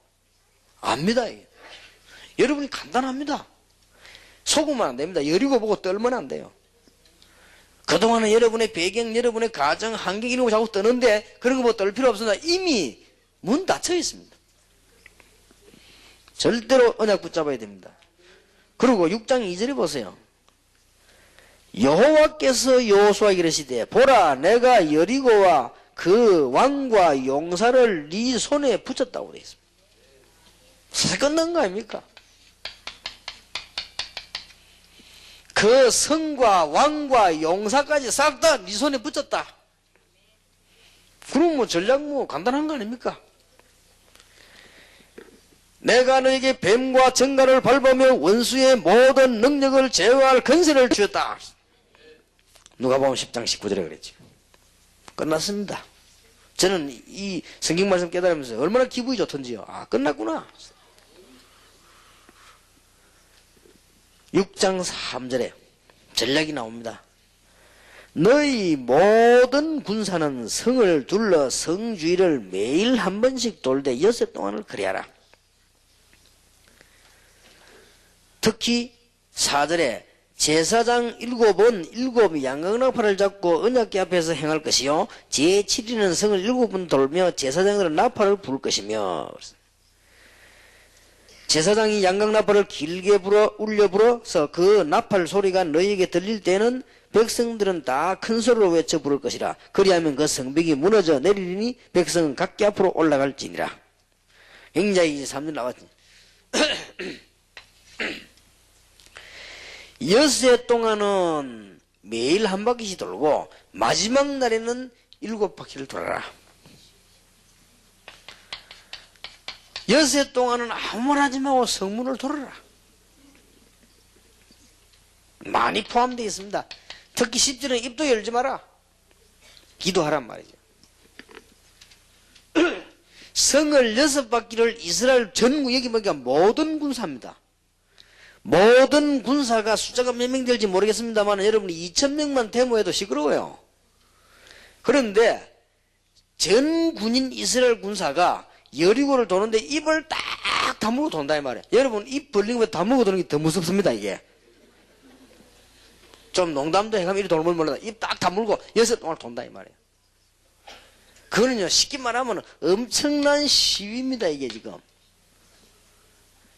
압니다. 이게. 여러분이 간단합니다. 속으면 안 됩니다. 여리고 보고 떨면 안 돼요. 그동안은 여러분의 배경, 여러분의 가정, 환경 이런 거 자꾸 떠는데 그런 거 뭐 떨 필요 없습니다. 이미 문 닫혀 있습니다. 절대로 언약 붙잡아야 됩니다. 그리고 6장 2절에 보세요. 여호와께서 여호수아에게 이르시되 보라 내가 여리고와 그 왕과 용사를 네 손에 붙였다고 되어 있습니다. 새 끝난 거 아닙니까? 그 성과 왕과 용사까지 싹 다 네 손에 붙였다. 그럼 뭐 전략 뭐 간단한 거 아닙니까? 내가 너에게 뱀과 정갈을 밟으며 원수의 모든 능력을 제어할 건세를 주었다. 누가복음 10장 19절에 그랬죠. 끝났습니다. 저는 이 성경 말씀 깨달으면서 얼마나 기분이 좋던지요. 아, 끝났구나. 6장 3절에 전략이 나옵니다. 너희 모든 군사는 성을 둘러 성 주위를 매일 한 번씩 돌되 6해 동안을 그리하라. 특히 4절에 제사장 7은 7 양각나팔을 잡고 언약궤 앞에서 행할 것이요 제7일은 성을 7번 돌며 제사장들은 나팔을 부를 것이며, 제사장이 양각나팔을 길게 울려 불어서 그 나팔 소리가 너희에게 들릴 때는 백성들은 다 큰 소리로 외쳐 부를 것이라. 그리하면 그 성벽이 무너져 내리리니 백성은 각기 앞으로 올라갈지니라. 굉장히 3절 나왔지. 6해 동안은 매일 한 바퀴씩 돌고 마지막 날에는 7바퀴를 돌아라. 6해 동안은 아무 말 하지 말고 성문을 돌아라. 많이 포함되어 있습니다. 특히 10절은 입도 열지 마라. 기도하란 말이죠. 성을 6바퀴를 이스라엘 전국 여기 보니까 모든 군사입니다. 모든 군사가 숫자가 몇 명 될지 모르겠습니다만 여러분이 2,000명만 데모해도 시끄러워요. 그런데 전 군인 이스라엘 군사가 여리고를 도는데 입을 딱 다물고 돈다 이 말이에요. 여러분 입 벌린 거 다물고 도는 게 더 무섭습니다. 이게 좀 농담도 해가면 이리 돌면 몰라. 입 딱 다물고 6해 동안 돈다 이 말이에요. 그거는요 쉽게 말하면 엄청난 시위입니다. 이게 지금.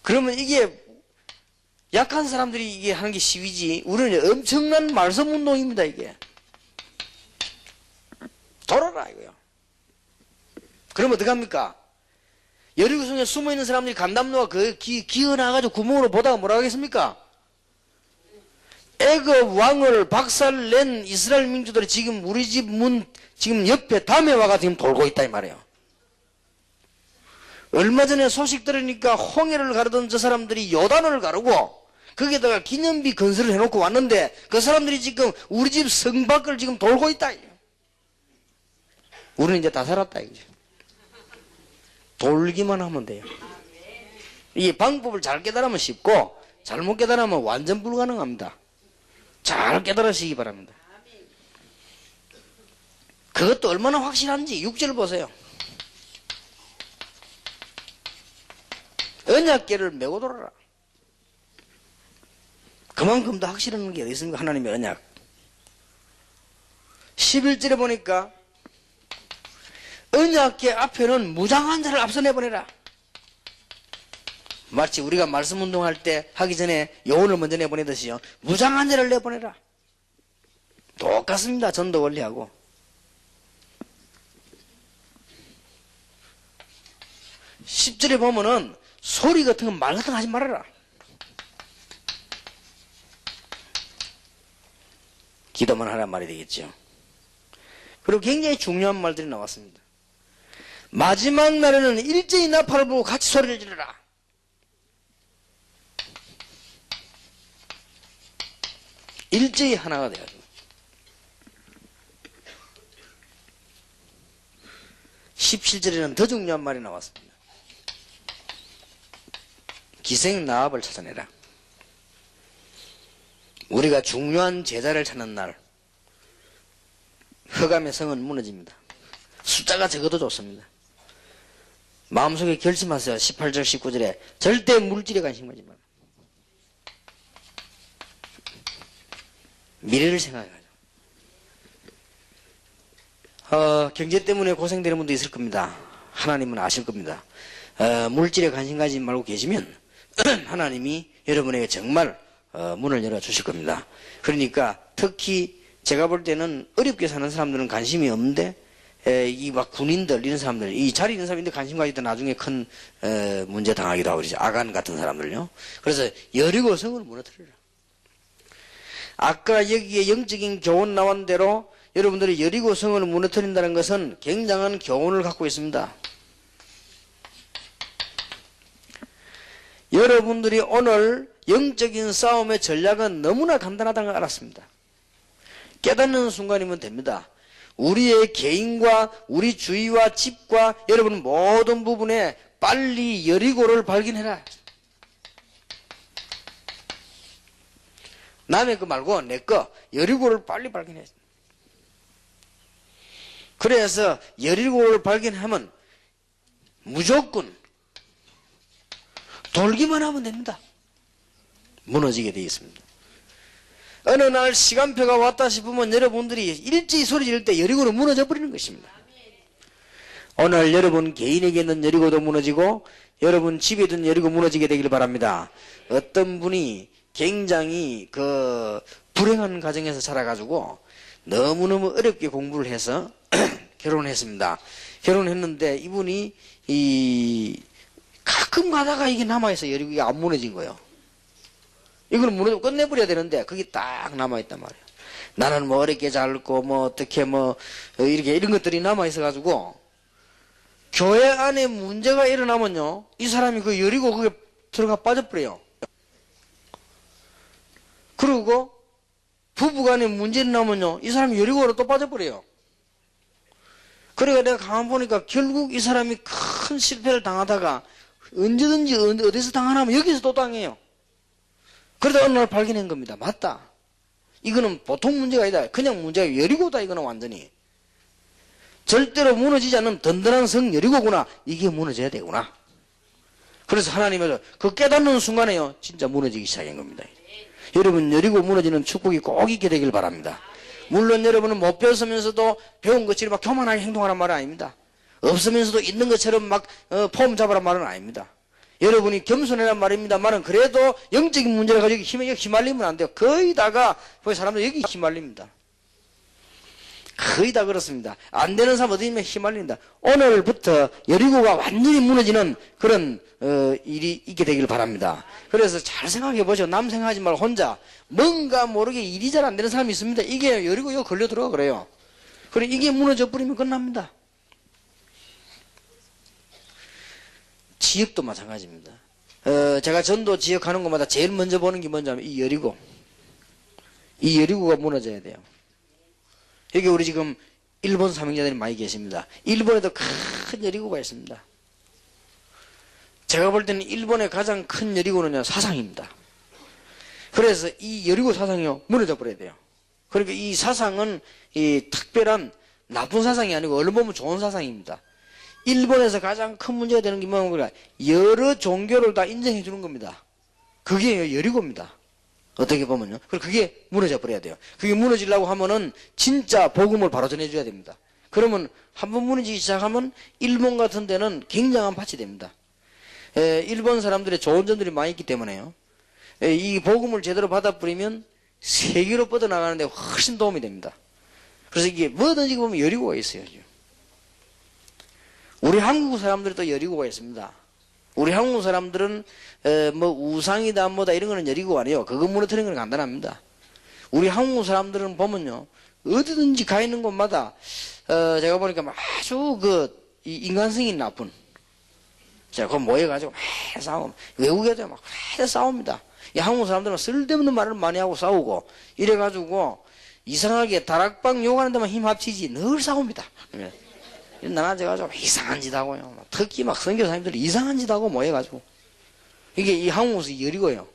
그러면 이게 약한 사람들이 이게 하는 게 시위지, 우리는 엄청난 말썽 운동입니다. 이게 돌아라 이거요. 그러면 어떡합니까? 여리고 성에 숨어있는 사람들이 간담노가 그 기어나가지고 구멍으로 보다가 뭐라 하겠습니까? 애굽 왕을 박살낸 이스라엘 민족들이 지금 우리 집 문 지금 옆에 담에 와가 지금 돌고 있다 이 말이에요. 얼마 전에 소식 들으니까 홍해를 가르던 저 사람들이 요단을 가르고 거기에다가 기념비 건설을 해놓고 왔는데 그 사람들이 지금 우리 집 성 밖을 지금 돌고 있다. 우리는 이제 다 살았다 이거죠. 돌기만 하면 돼요. 이 방법을 잘 깨달으면 쉽고 잘못 깨달으면 완전 불가능합니다. 잘 깨달으시기 바랍니다. 그것도 얼마나 확실한지 6절 보세요. 언약궤를 메고 돌아라. 그만큼 더 확실한 게 어디 있습니까? 하나님의 언약. 11절에 보니까 언약궤 앞에는 무장한 자를 앞서 내보내라. 마치 우리가 말씀 운동할 때 하기 전에 요원을 먼저 내보내듯이요. 무장한 자를 내보내라. 똑같습니다. 전도 원리하고. (10절에) 보면은 소리 같은 거 말 같은 거 하지 말아라. 기도만 하란 말이 되겠죠. 그리고 굉장히 중요한 말들이 나왔습니다. 마지막 날에는 일제히 나팔을 불고 같이 소리를 지르라. 일제히 하나가 돼야 돼요. 17절에는 더 중요한 말이 나왔습니다. 기생나합을 찾아내라. 우리가 중요한 제자를 찾는 날 흑암의 성은 무너집니다. 숫자가 적어도 좋습니다. 마음속에 결심하세요. 18절 19절에 절대 물질에 관심 가지 마라. 미래를 생각해가지고 경제 때문에 고생되는 분도 있을 겁니다. 하나님은 아실 겁니다. 물질에 관심 가지 말고 계시면 하나님이 여러분에게 정말 문을 열어주실 겁니다. 그러니까 특히 제가 볼 때는 어렵게 사는 사람들은 관심이 없는데 이 막 군인들 이런 사람들 이 자리 있는 사람인데 관심 가지다 나중에 큰 문제 당하기도 하고 그러죠. 아간 같은 사람들요. 그래서 여리고 성을 무너뜨려라. 아까 여기에 영적인 교훈 나온 대로 여러분들이 여리고 성을 무너뜨린다는 것은 굉장한 교훈을 갖고 있습니다. 여러분들이 오늘 영적인 싸움의 전략은 너무나 간단하다는 걸 알았습니다. 깨닫는 순간이면 됩니다. 우리의 개인과 우리 주위와 집과 여러분 모든 부분에 빨리 여리고를 발견해라. 남의 거 말고 내 거 여리고를 빨리 발견해. 그래서 여리고를 발견하면 무조건 돌기만 하면 됩니다. 무너지게 되어 있습니다. 어느 날 시간표가 왔다 싶으면 여러분들이 일제히 소리 지를 때 여리고로 무너져 버리는 것입니다. 오늘 여러분 개인에게 있는 여리고도 무너지고 여러분 집에 있는 여리고 무너지게 되길 바랍니다. 어떤 분이 굉장히 불행한 가정에서 자라가지고 너무너무 어렵게 공부를 해서 결혼했습니다. 결혼했는데 이분이 가끔 가다가 이게 남아있어. 여리고가 안 무너진 거예요. 이걸 무너지고 끝내버려야 되는데 그게 딱 남아있단 말이에요. 나는 뭐 어렵게 잘고 뭐 어떻게 뭐 이렇게 이런 것들이 남아있어가지고 교회 안에 문제가 일어나면요 이 사람이 그 여리고 그게 들어가 빠져버려요. 그리고 부부간에 문제 일어나면요 이 사람이 여리고로 또 빠져버려요. 그래가 내가 가만 보니까 결국 이 사람이 큰 실패를 당하다가 언제든지 어디서 당하나 하면 여기서 또 당해요. 그러다 어느 날 발견한 겁니다. 맞다. 이거는 보통 문제가 아니다. 그냥 문제가 여리고다. 이거는 완전히. 절대로 무너지지 않는 든든한 성 여리고구나. 이게 무너져야 되구나. 그래서 하나님께서 그 깨닫는 순간에요. 진짜 무너지기 시작한 겁니다. 여러분 여리고 무너지는 축복이 꼭 있게 되길 바랍니다. 물론 여러분은 못 배웠으면서도 배운 것처럼 막 교만하게 행동하란 말은 아닙니다. 없으면서도 있는 것처럼 막 폼 잡으란 말은 아닙니다. 여러분이 겸손해란 말입니다만은 그래도 영적인 문제를 가지고 휘말리면 안 돼요. 거의 다가 사람들 여기 휘말립니다. 거의 다 그렇습니다. 안 되는 사람 어디면 휘말립니다. 오늘부터 여리고가 완전히 무너지는 그런 일이 있게 되길 바랍니다. 그래서 잘 생각해 보죠. 남 생각하지 말고 혼자 뭔가 모르게 일이 잘 안 되는 사람이 있습니다. 이게 여리고 여기 걸려 들어가 그래요. 그래 이게 무너져 버리면 끝납니다. 지역도 마찬가지입니다. 제가 전도 지역 하는 것마다 제일 먼저 보는 게 뭔지 이 여리고. 이 여리고가 무너져야 돼요. 여기 우리 지금 일본 사명자들이 많이 계십니다. 일본에도 큰 여리고가 있습니다. 제가 볼 때는 일본의 가장 큰 여리고는요, 사상입니다. 그래서 이 여리고 사상이요, 무너져 버려야 돼요. 그러니까 이 사상은 이 특별한 나쁜 사상이 아니고 얼른 보면 좋은 사상입니다. 일본에서 가장 큰 문제가 되는 게 뭐냐면 여러 종교를 다 인정해 주는 겁니다. 그게 여리고입니다. 어떻게 보면요. 그리고 그게 무너져 버려야 돼요. 그게 무너지려고 하면은 진짜 복음을 바로 전해줘야 됩니다. 그러면 한번 무너지기 시작하면 일본 같은 데는 굉장한 밭이 됩니다. 일본 사람들의 좋은 점들이 많이 있기 때문에요. 이 복음을 제대로 받아버리면 세계로 뻗어나가는데 훨씬 도움이 됩니다. 그래서 이게 뭐든지 보면 여리고가 있어요. 우리 한국 사람들이 또 여리고가 있습니다. 우리 한국 사람들은 뭐 우상이다 뭐다 이런 거는 여리고가 아니에요. 그거 무너뜨리는 건 간단합니다. 우리 한국 사람들은 보면요, 어디든지 가 있는 곳마다 제가 보니까 아주 이 인간성이 나쁜, 자, 그거 모여가지고 막 싸우고, 외국에도 막 싸웁니다. 이 한국 사람들은 쓸데없는 말을 많이 하고 싸우고, 이래가지고, 이상하게 다락방 욕하는 데만 힘 합치지 늘 싸웁니다. 나눠져가지고 이상한 짓 하고요. 특히 막 선교사님들이 이상한 짓 하고 모여가지고. 이게 이 한국에서 여리고요.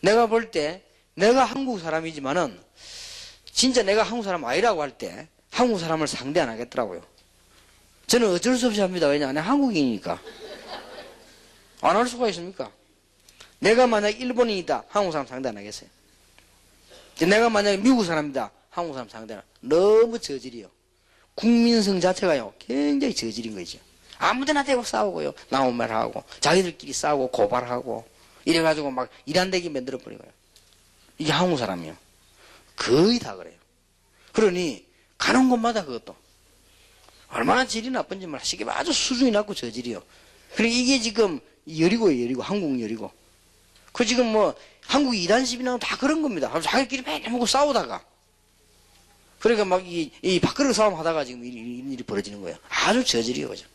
내가 볼 때, 내가 한국 사람이지만은, 진짜 내가 한국 사람 아니라고 할 때, 한국 사람을 상대 안 하겠더라고요. 저는 어쩔 수 없이 합니다. 왜냐? 내가 한국인이니까. 안 할 수가 있습니까? 내가 만약 일본인이다. 한국 사람 상대 안 하겠어요. 내가 만약에 미국 사람이다. 한국 사람 상대 안 하겠어요. 너무 저질이요. 국민성 자체가요. 굉장히 저질인 거죠. 아무데나 대고 싸우고요. 나온 말 하고. 자기들끼리 싸우고 고발하고. 이래가지고 막 일안되게 만들어버리고요. 이게 한국 사람이요. 거의 다 그래요. 그러니 가는 곳마다 그것도. 얼마나 질이 나쁜지 말하시기 아주 수준이 낮고 저질이요. 그러니까 이게 지금 여리고예요, 여리고. 한국 여리고. 그 지금 뭐 한국 이단십이나 다 그런 겁니다. 자기끼리 맨날 먹고 싸우다가. 그러니까 막 이 밥그릇 싸움 하다가 지금 이런 일이 벌어지는 거예요. 아주 저질이요, 그죠?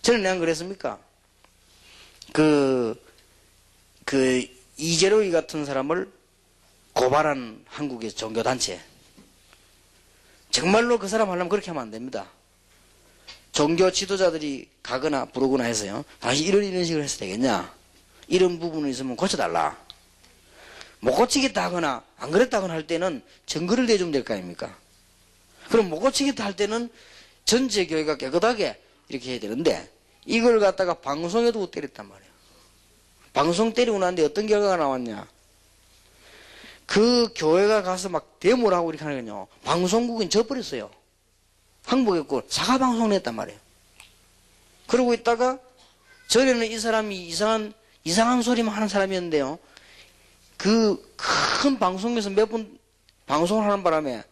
저는 내가 그랬습니까? 이재로이 같은 사람을 고발한 한국의 종교단체. 정말로 그 사람 하려면 그렇게 하면 안 됩니다. 종교 지도자들이 가거나 부르거나 해서요. 다시 이런 식으로 해서 되겠냐? 이런 부분이 있으면 고쳐달라. 못 고치겠다 하거나 안 그랬다거나 할 때는 증거를 대주면 될 거 아닙니까? 그럼 못 고치겠다 할 때는 전체 교회가 깨끗하게 이렇게 해야 되는데 이걸 갖다가 방송에 두고 때렸단 말이에요. 방송 때리고 났는데 어떤 결과가 나왔냐? 그 교회가 가서 막 데모를 하고 이렇게 하는군요. 방송국은 져버렸어요. 항복했고 사과 방송을 했단 말이에요. 그러고 있다가 전에는 이 사람이 이상한 소리만 하는 사람이었는데요. 그 큰 방송에서 몇 분 방송을 하는 바람에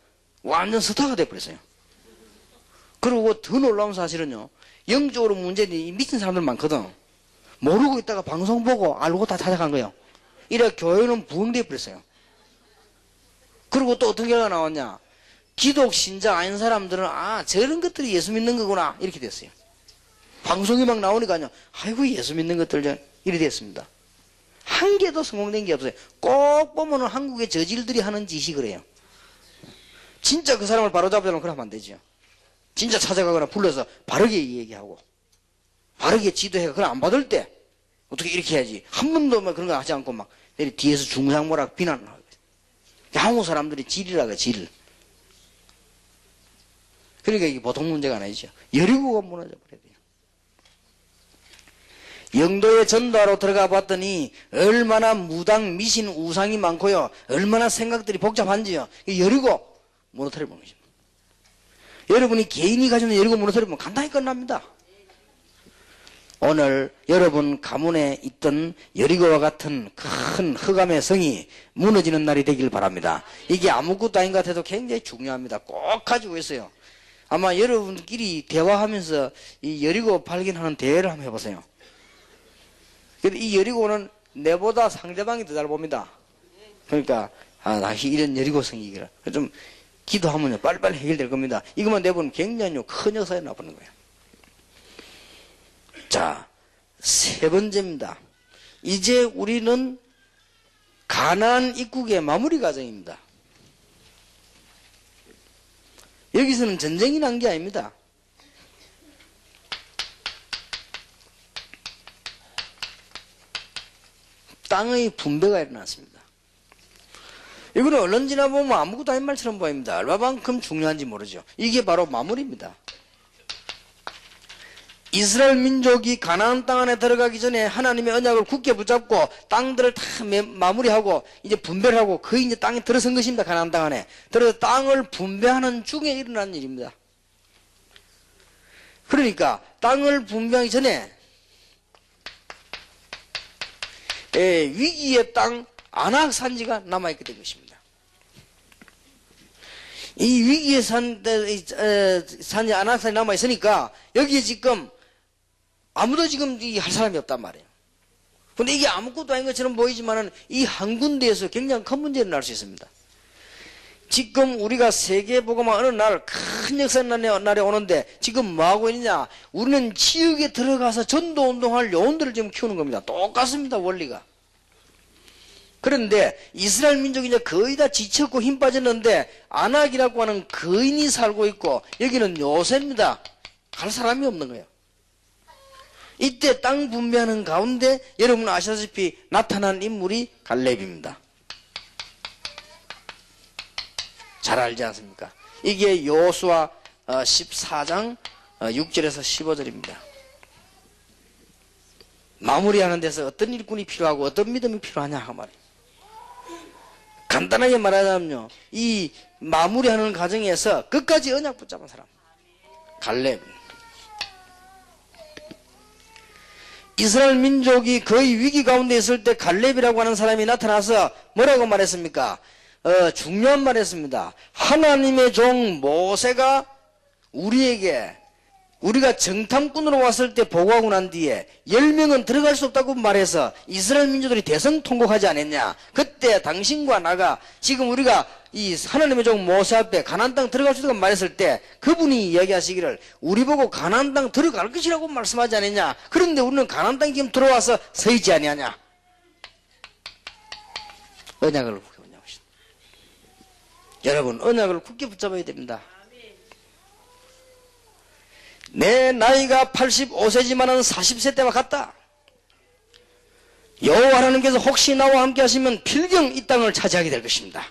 완전 스타가 돼버렸어요. 그리고 더 놀라운 사실은요. 영적으로 문제는 미친 사람들 많거든. 모르고 있다가 방송 보고 알고 다 찾아간 거예요. 이래 교회는 부흥돼 버렸어요. 그리고 또 어떤 결과가 나왔냐? 기독 신자 아닌 사람들은 저런 것들이 예수 믿는 거구나 이렇게 됐어요. 방송이 막 나오니까요. 아이고 예수 믿는 것들 이렇게 됐습니다. 한 개도 성공된 게 없어요. 꼭 보면은 한국의 저질들이 하는 짓이 그래요. 진짜 그 사람을 바로잡으려면 그러면 안 되죠. 진짜 찾아가거나 불러서 바르게 얘기하고 바르게 지도해가 그걸 안 받을 때 어떻게 이렇게 해야지. 한 번도 막 그런 거 하지 않고 막 뒤에서 중상모락 비난을 하고. 한국 사람들이 질이라고 질. 그러니까 이게 보통 문제가 아니죠. 여리고가 무너져 버려야 돼요. 영도에 전도하러 들어가 봤더니 얼마나 무당, 미신, 우상이 많고요. 얼마나 생각들이 복잡한지요. 여리고 무너뜨려 보는 것입니다. 여러분이 개인이 가지는 여리고 무너뜨리면 간단히 끝납니다. 오늘 여러분 가문에 있던 여리고와 같은 큰 흑암의 성이 무너지는 날이 되길 바랍니다. 이게 아무것도 아닌 것 같아도 굉장히 중요합니다. 꼭 가지고 있어요. 아마 여러분끼리 대화하면서 이 여리고 발견하는 대회를 한번 해보세요. 근데 이 여리고는 내보다 상대방이 더 잘 봅니다. 그러니까 다시 이런 여리고성이 이기라. 좀 기도하면요 빨리빨리 해결될 겁니다. 이것만 내보면 굉장히 큰 역사에 나보는 거예요. 자, 세 번째입니다. 이제 우리는 가나안 입국의 마무리 과정입니다. 여기서는 전쟁이 난 게 아닙니다. 땅의 분배가 일어났습니다. 이거는 얼른 지나보면 아무것도 아닌 말처럼 보입니다. 얼마만큼 중요한지 모르죠. 이게 바로 마무리입니다. 이스라엘 민족이 가나안 땅 안에 들어가기 전에 하나님의 언약을 굳게 붙잡고 땅들을 다 마무리하고 이제 분배를 하고 거의 이제 땅에 들어선 것입니다. 가나안 땅 안에. 들어서 땅을 분배하는 중에 일어난 일입니다. 그러니까 땅을 분배하기 전에 위기의 땅, 아낙 산지가 남아있게 된 것입니다. 이 위기의 산이 아낙 산이 남아있으니까 여기에 지금 아무도 지금 할 사람이 없단 말이에요. 근데 이게 아무것도 아닌 것처럼 보이지만은 이 한 군데에서 굉장히 큰 문제를 날 수 있습니다. 지금 우리가 세계보고만 어느 날 큰 역사 날에 오는데 지금 뭐하고 있느냐? 우리는 지역에 들어가서 전도운동할 요원들을 지금 키우는 겁니다. 똑같습니다, 원리가. 그런데 이스라엘 민족이 이제 거의 다 지쳤고 힘 빠졌는데 아낙이라고 하는 거인이 살고 있고 여기는 요새입니다. 갈 사람이 없는 거예요. 이때 땅 분배하는 가운데 여러분 아시다시피 나타난 인물이 갈렙입니다. 잘 알지 않습니까? 이게 여호수아 14장 6절에서 15절입니다. 마무리하는 데서 어떤 일꾼이 필요하고 어떤 믿음이 필요하냐 그 말이에요. 간단하게 말하자면요, 이 마무리하는 과정에서 끝까지 언약 붙잡은 사람 갈렙. 이스라엘 민족이 거의 위기 가운데 있을 때 갈렙이라고 하는 사람이 나타나서 뭐라고 말했습니까? 중요한 말 했습니다. 하나님의 종 모세가 우리가 정탐꾼으로 왔을 때 보고하고 난 뒤에 10명은 들어갈 수 없다고 말해서 이스라엘 민족들이 대선 통곡하지 않았냐. 그때 당신과 나가 지금 우리가 이 하나님의 종 모세 앞에 가나안 땅 들어갈 수 있다고 말했을 때 그분이 이야기하시기를 우리 보고 가나안 땅 들어갈 것이라고 말씀하지 않았냐. 그런데 우리는 가나안 땅에 지금 들어와서 서 있지 아니하냐. 언약을 굳게 붙잡으시다. 여러분, 언약을 굳게 붙잡아야 됩니다. 내 나이가 85세지만은 40세 때와 같다. 여호와 하나님께서 혹시 나와 함께 하시면 필경 이 땅을 차지하게 될 것입니다.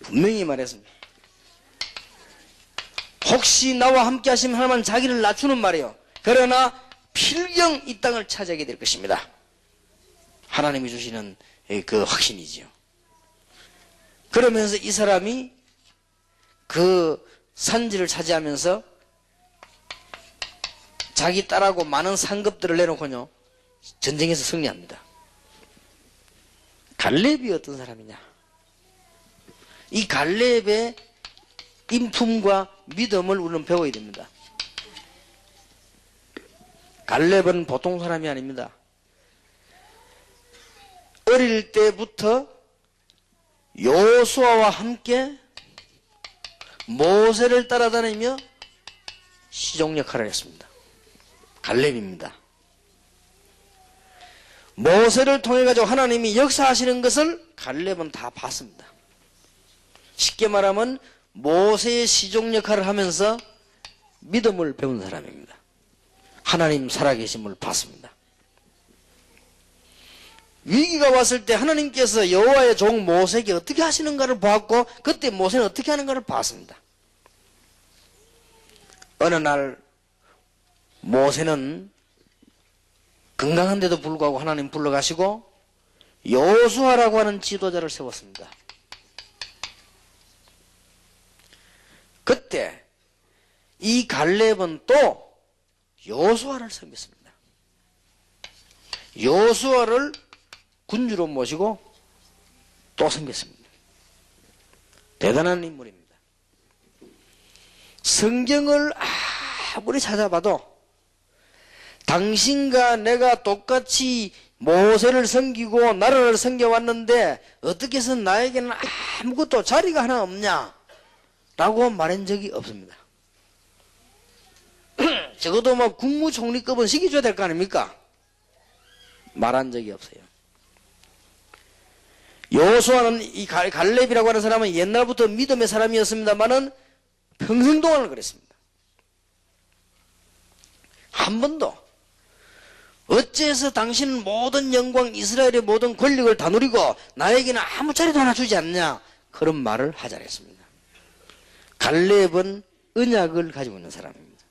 분명히 말했습니다. 혹시 나와 함께 하시면 하나님은 자기를 낮추는 말이에요. 그러나 필경 이 땅을 차지하게 될 것입니다. 하나님이 주시는 그 확신이지요. 그러면서 이 사람이 그 산지를 차지하면서 자기 딸하고 많은 상급들을 내놓고요 전쟁에서 승리합니다. 갈렙이 어떤 사람이냐? 이 갈렙의 인품과 믿음을 우리는 배워야 됩니다. 갈렙은 보통 사람이 아닙니다. 어릴 때부터 여호수아와 함께 모세를 따라다니며 시종 역할을 했습니다. 갈렙입니다. 모세를 통해 가지고 하나님이 역사하시는 것을 갈렙은 다 봤습니다. 쉽게 말하면 모세의 시종 역할을 하면서 믿음을 배운 사람입니다. 하나님 살아계심을 봤습니다. 위기가 왔을 때 하나님께서 여호와의 종 모세에게 어떻게 하시는가를 보았고 그때 모세는 어떻게 하는가를 봤습니다. 어느 날 모세는 건강한데도 불구하고 하나님 불러가시고 여호수아라고 하는 지도자를 세웠습니다. 그때 이 갈렙은 또 여호수아를 섬겼습니다. 여호수아를 군주로 모시고 또 섬겼습니다. 대단한 인물입니다. 성경을 아무리 찾아봐도 당신과 내가 똑같이 모세를 섬기고 나라를 섬겨왔는데 어떻게 해서 나에게는 아무것도 자리가 하나 없냐 라고 말한 적이 없습니다. 적어도 뭐 국무총리급은 시켜줘야 될 거 아닙니까? 말한 적이 없어요. 여호수아는 이 갈렙이라고 하는 사람은 옛날부터 믿음의 사람이었습니다만은 평생 동안을 그랬습니다. 한 번도 어째서 당신은 모든 영광 이스라엘의 모든 권력을 다 누리고 나에게는 아무 자리도 하나 주지 않냐 그런 말을 하지 않았습니다. 갈렙은 언약을 가지고 있는 사람입니다.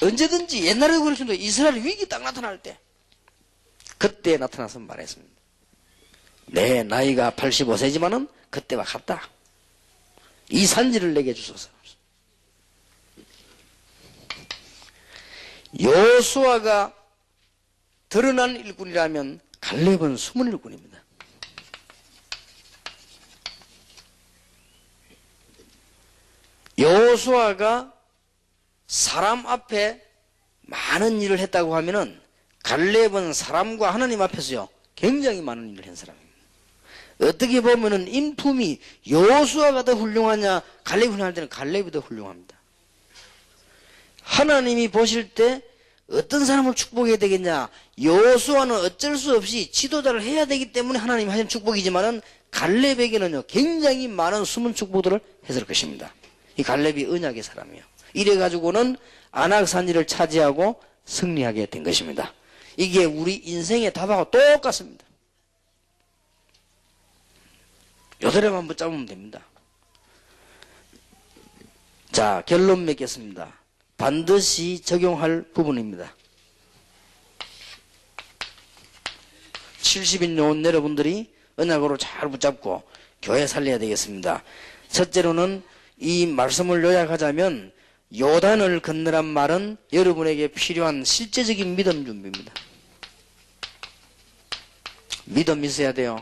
언제든지 옛날에도 그랬습니다. 이스라엘 위기 딱 나타날 때 그때 나타나서 말했습니다. 내 나이가 85세지만은 그때와 같다. 이 산지를 내게 주소서. 여호수아가 드러난 일꾼이라면 갈렙은 21군입니다. 여호수아가 사람 앞에 많은 일을 했다고 하면은 갈렙은 사람과 하나님 앞에서요 굉장히 많은 일을 한 사람입니다. 어떻게 보면은 인품이 여호수아가 더 훌륭하냐 갈렙이 훌륭할 때는 갈렙이 더 훌륭합니다. 하나님이 보실 때 어떤 사람을 축복해야 되겠냐, 여호수아는 어쩔 수 없이 지도자를 해야 되기 때문에 하나님이 하신 축복이지만은 갈렙에게는요 굉장히 많은 숨은 축복들을 했을 것입니다. 이 갈렙이 언약의 사람이에요. 이래 가지고는 아낙산지를 차지하고 승리하게 된 것입니다. 이게 우리 인생의 답하고 똑같습니다. 요대로만 붙잡으면 됩니다. 자, 결론 맺겠습니다. 반드시 적용할 부분입니다. 70인 요원 여러분들이 언약으로 잘 붙잡고 교회 살려야 되겠습니다. 첫째로는 이 말씀을 요약하자면 요단을 건너란 말은 여러분에게 필요한 실제적인 믿음 준비입니다. 믿음 있어야 돼요.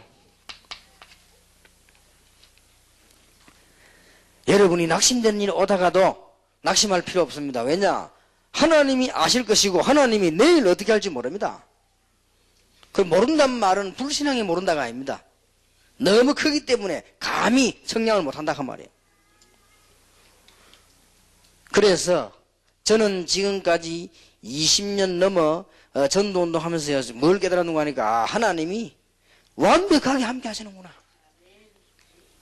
여러분이 낙심되는 일 오다가도 낙심할 필요 없습니다. 왜냐? 하나님이 아실 것이고 하나님이 내일 어떻게 할지 모릅니다. 그 모른다는 말은 불신앙이 모른다가 아닙니다. 너무 크기 때문에 감히 청량을 못한다 그 말이에요. 그래서 저는 지금까지 20년 넘어 전도운동 하면서 뭘 깨달았는가 하니까 하나님이 완벽하게 함께 하시는구나.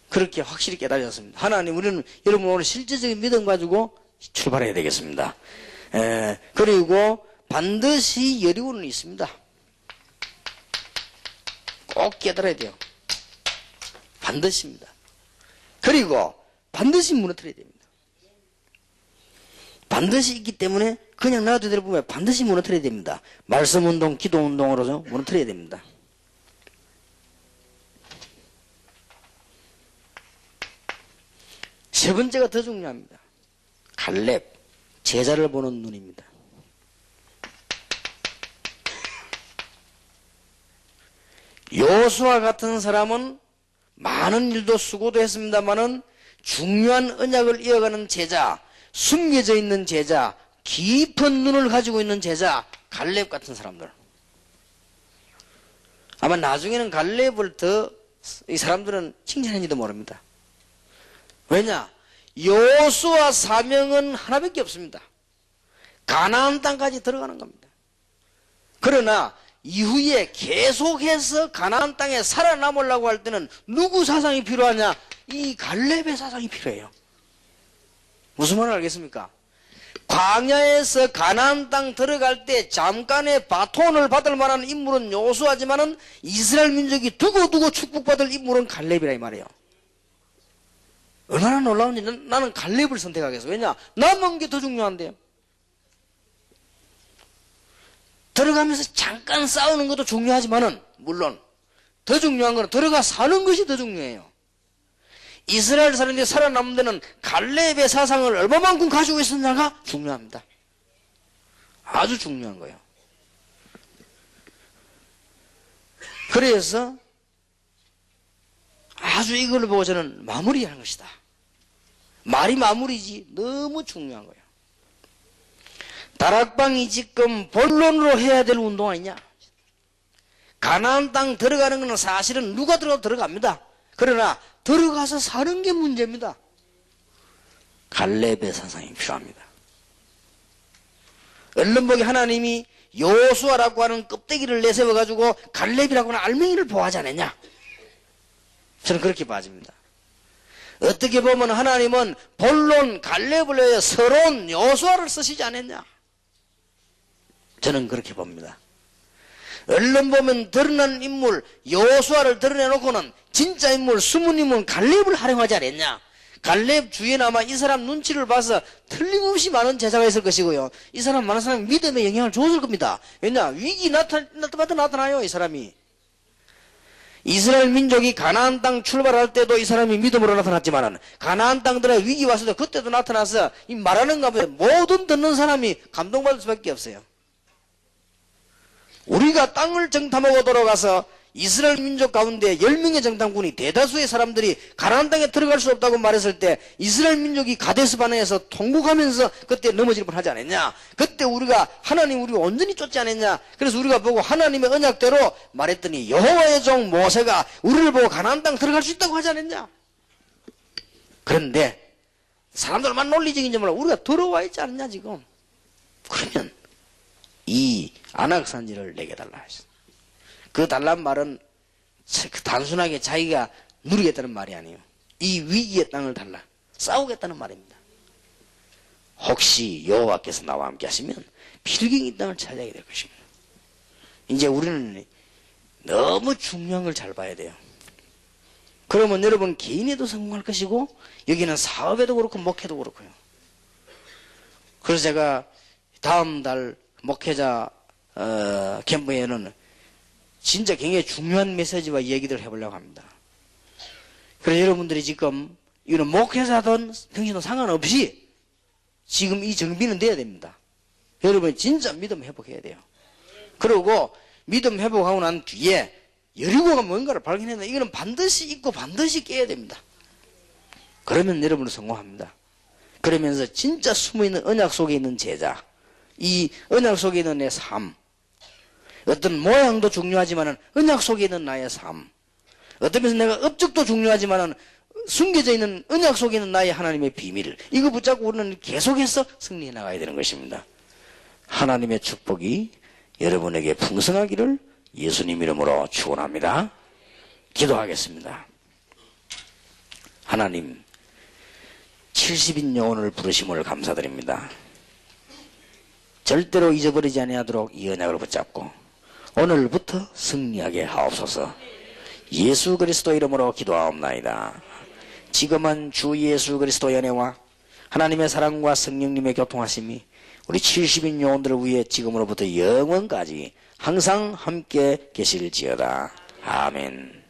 그렇게 확실히 깨달았습니다. 하나님, 우리는 여러분 오늘 실제적인 믿음 가지고 출발해야 되겠습니다. 그리고 반드시 여리고는 있습니다. 꼭 깨달아야 돼요. 반드시입니다. 그리고 반드시 무너뜨려야 됩니다. 반드시 있기 때문에 그냥 놔둬도 될 부분에 반드시 무너뜨려야 됩니다. 말씀운동, 기도운동으로 무너뜨려야 됩니다. 세 번째가 더 중요합니다. 갈렙, 제자를 보는 눈입니다. 여호수아 같은 사람은 많은 일도 수고도 했습니다마는 중요한 언약을 이어가는 제자, 숨겨져 있는 제자, 깊은 눈을 가지고 있는 제자, 갈렙 같은 사람들. 아마 나중에는 갈렙을 더 이 사람들은 칭찬했는지도 모릅니다. 왜냐? 여호수아 사명은 하나밖에 없습니다. 가나안 땅까지 들어가는 겁니다. 그러나 이후에 계속해서 가나안 땅에 살아남으려고 할 때는 누구 사상이 필요하냐? 이 갈렙의 사상이 필요해요. 무슨 말을 알겠습니까? 광야에서 가나안 땅 들어갈 때 잠깐의 바톤을 받을 만한 인물은 여호수아지만은 이스라엘 민족이 두고두고 축복받을 인물은 갈렙이라 이 말이에요. 얼마나 놀라운지 나는 갈렙을 선택하겠어. 왜냐? 남은 게 더 중요한데요. 들어가면서 잠깐 싸우는 것도 중요하지만은 물론 더 중요한 건 들어가 사는 것이 더 중요해요. 이스라엘 사람들이 살아남는 데는 갈렙의 사상을 얼마만큼 가지고 있었냐가 중요합니다. 아주 중요한 거예요. 그래서 아주 이걸 보고 저는 마무리하는 것이다. 말이 마무리지 너무 중요한 거예요. 다락방이 지금 본론으로 해야 될 운동 아니냐? 가나안 땅 들어가는 것은 사실은 누가 들어가도 들어갑니다. 그러나 들어가서 사는 게 문제입니다. 갈렙의 사상이 필요합니다. 얼른 보기 하나님이 여호수아라고 하는 껍데기를 내세워가지고 갈렙이라고 하는 알맹이를 보호하지 않았냐? 저는 그렇게 봐집니다. 어떻게 보면 하나님은 본론 갈렙을 위해 서러운 여호수아를 쓰시지 않았냐? 저는 그렇게 봅니다. 얼른 보면 드러난 인물 여호수아를 드러내놓고는 진짜 인물 숨은 인물 갈렙을 활용하지 않았냐? 갈렙 주위에 아마 이 사람 눈치를 봐서 틀림없이 많은 제자가 있을 것이고요. 이 사람 많은 사람이 믿음에 영향을 줬을 겁니다. 왜냐? 위기 나타나요 이 사람이. 이스라엘 민족이 가나안 땅 출발할 때도 이 사람이 믿음으로 나타났지만 가나안 땅들의 위기 왔을 때 그때도 나타나서 이 말하는 가운데 모든 듣는 사람이 감동받을 수밖에 없어요. 우리가 땅을 정탐하고 돌아가서 이스라엘 민족 가운데 10명의 정탐꾼이 대다수의 사람들이 가나안 땅에 들어갈 수 없다고 말했을 때 이스라엘 민족이 가데스 바네에서 통곡하면서 그때 넘어질 뻔하지 않았냐? 그때 우리가 하나님 우리 온전히 쫓지 않았냐? 그래서 우리가 보고 하나님의 언약대로 말했더니 여호와의 종 모세가 우리를 보고 가나안 땅 들어갈 수 있다고 하지 않았냐? 그런데 사람들만 논리적인지 몰라 우리가 들어와 있지 않느냐 지금. 그러면 이 안악산지를 내게 달라 하셨어. 그 달란 말은 단순하게 자기가 누리겠다는 말이 아니에요. 이 위기의 땅을 달라. 싸우겠다는 말입니다. 혹시 여호와께서 나와 함께 하시면 필경이 땅을 차지하게 될 것입니다. 이제 우리는 너무 중요한 걸 잘 봐야 돼요. 그러면 여러분 개인에도 성공할 것이고 여기는 사업에도 그렇고 목회도 그렇고요. 그래서 제가 다음 달 목회자 캠프에는 진짜 굉장히 중요한 메시지와 얘기를 해보려고 합니다. 그래서 여러분들이 지금 이거는 목회자든 평신도 상관없이 지금 이 정비는 돼야 됩니다. 여러분이 진짜 믿음 회복해야 돼요. 그리고 믿음 회복하고 난 뒤에 여리고가 뭔가를 발견했나 이거는 반드시 있고 반드시 깨야 됩니다. 그러면 여러분은 성공합니다. 그러면서 진짜 숨어있는 언약 속에 있는 제자, 이 언약 속에 있는 내 삶, 어떤 모양도 중요하지만 언약 속에 있는 나의 삶, 어떤 면에서 내가 업적도 중요하지만 숨겨져 있는 언약 속에 있는 나의 하나님의 비밀, 이거 붙잡고 우리는 계속해서 승리해 나가야 되는 것입니다. 하나님의 축복이 여러분에게 풍성하기를 예수님 이름으로 축원합니다. 기도하겠습니다. 하나님, 70인 영혼을 부르심을 감사드립니다. 절대로 잊어버리지 아니하도록 이 언약을 붙잡고 오늘부터 승리하게 하옵소서. 예수 그리스도 이름으로 기도하옵나이다. 지금은 주 예수 그리스도의 은혜와 하나님의 사랑과 성령님의 교통하심이 우리 70인 영혼들을 위해 지금으로부터 영원까지 항상 함께 계실지어다. 아멘.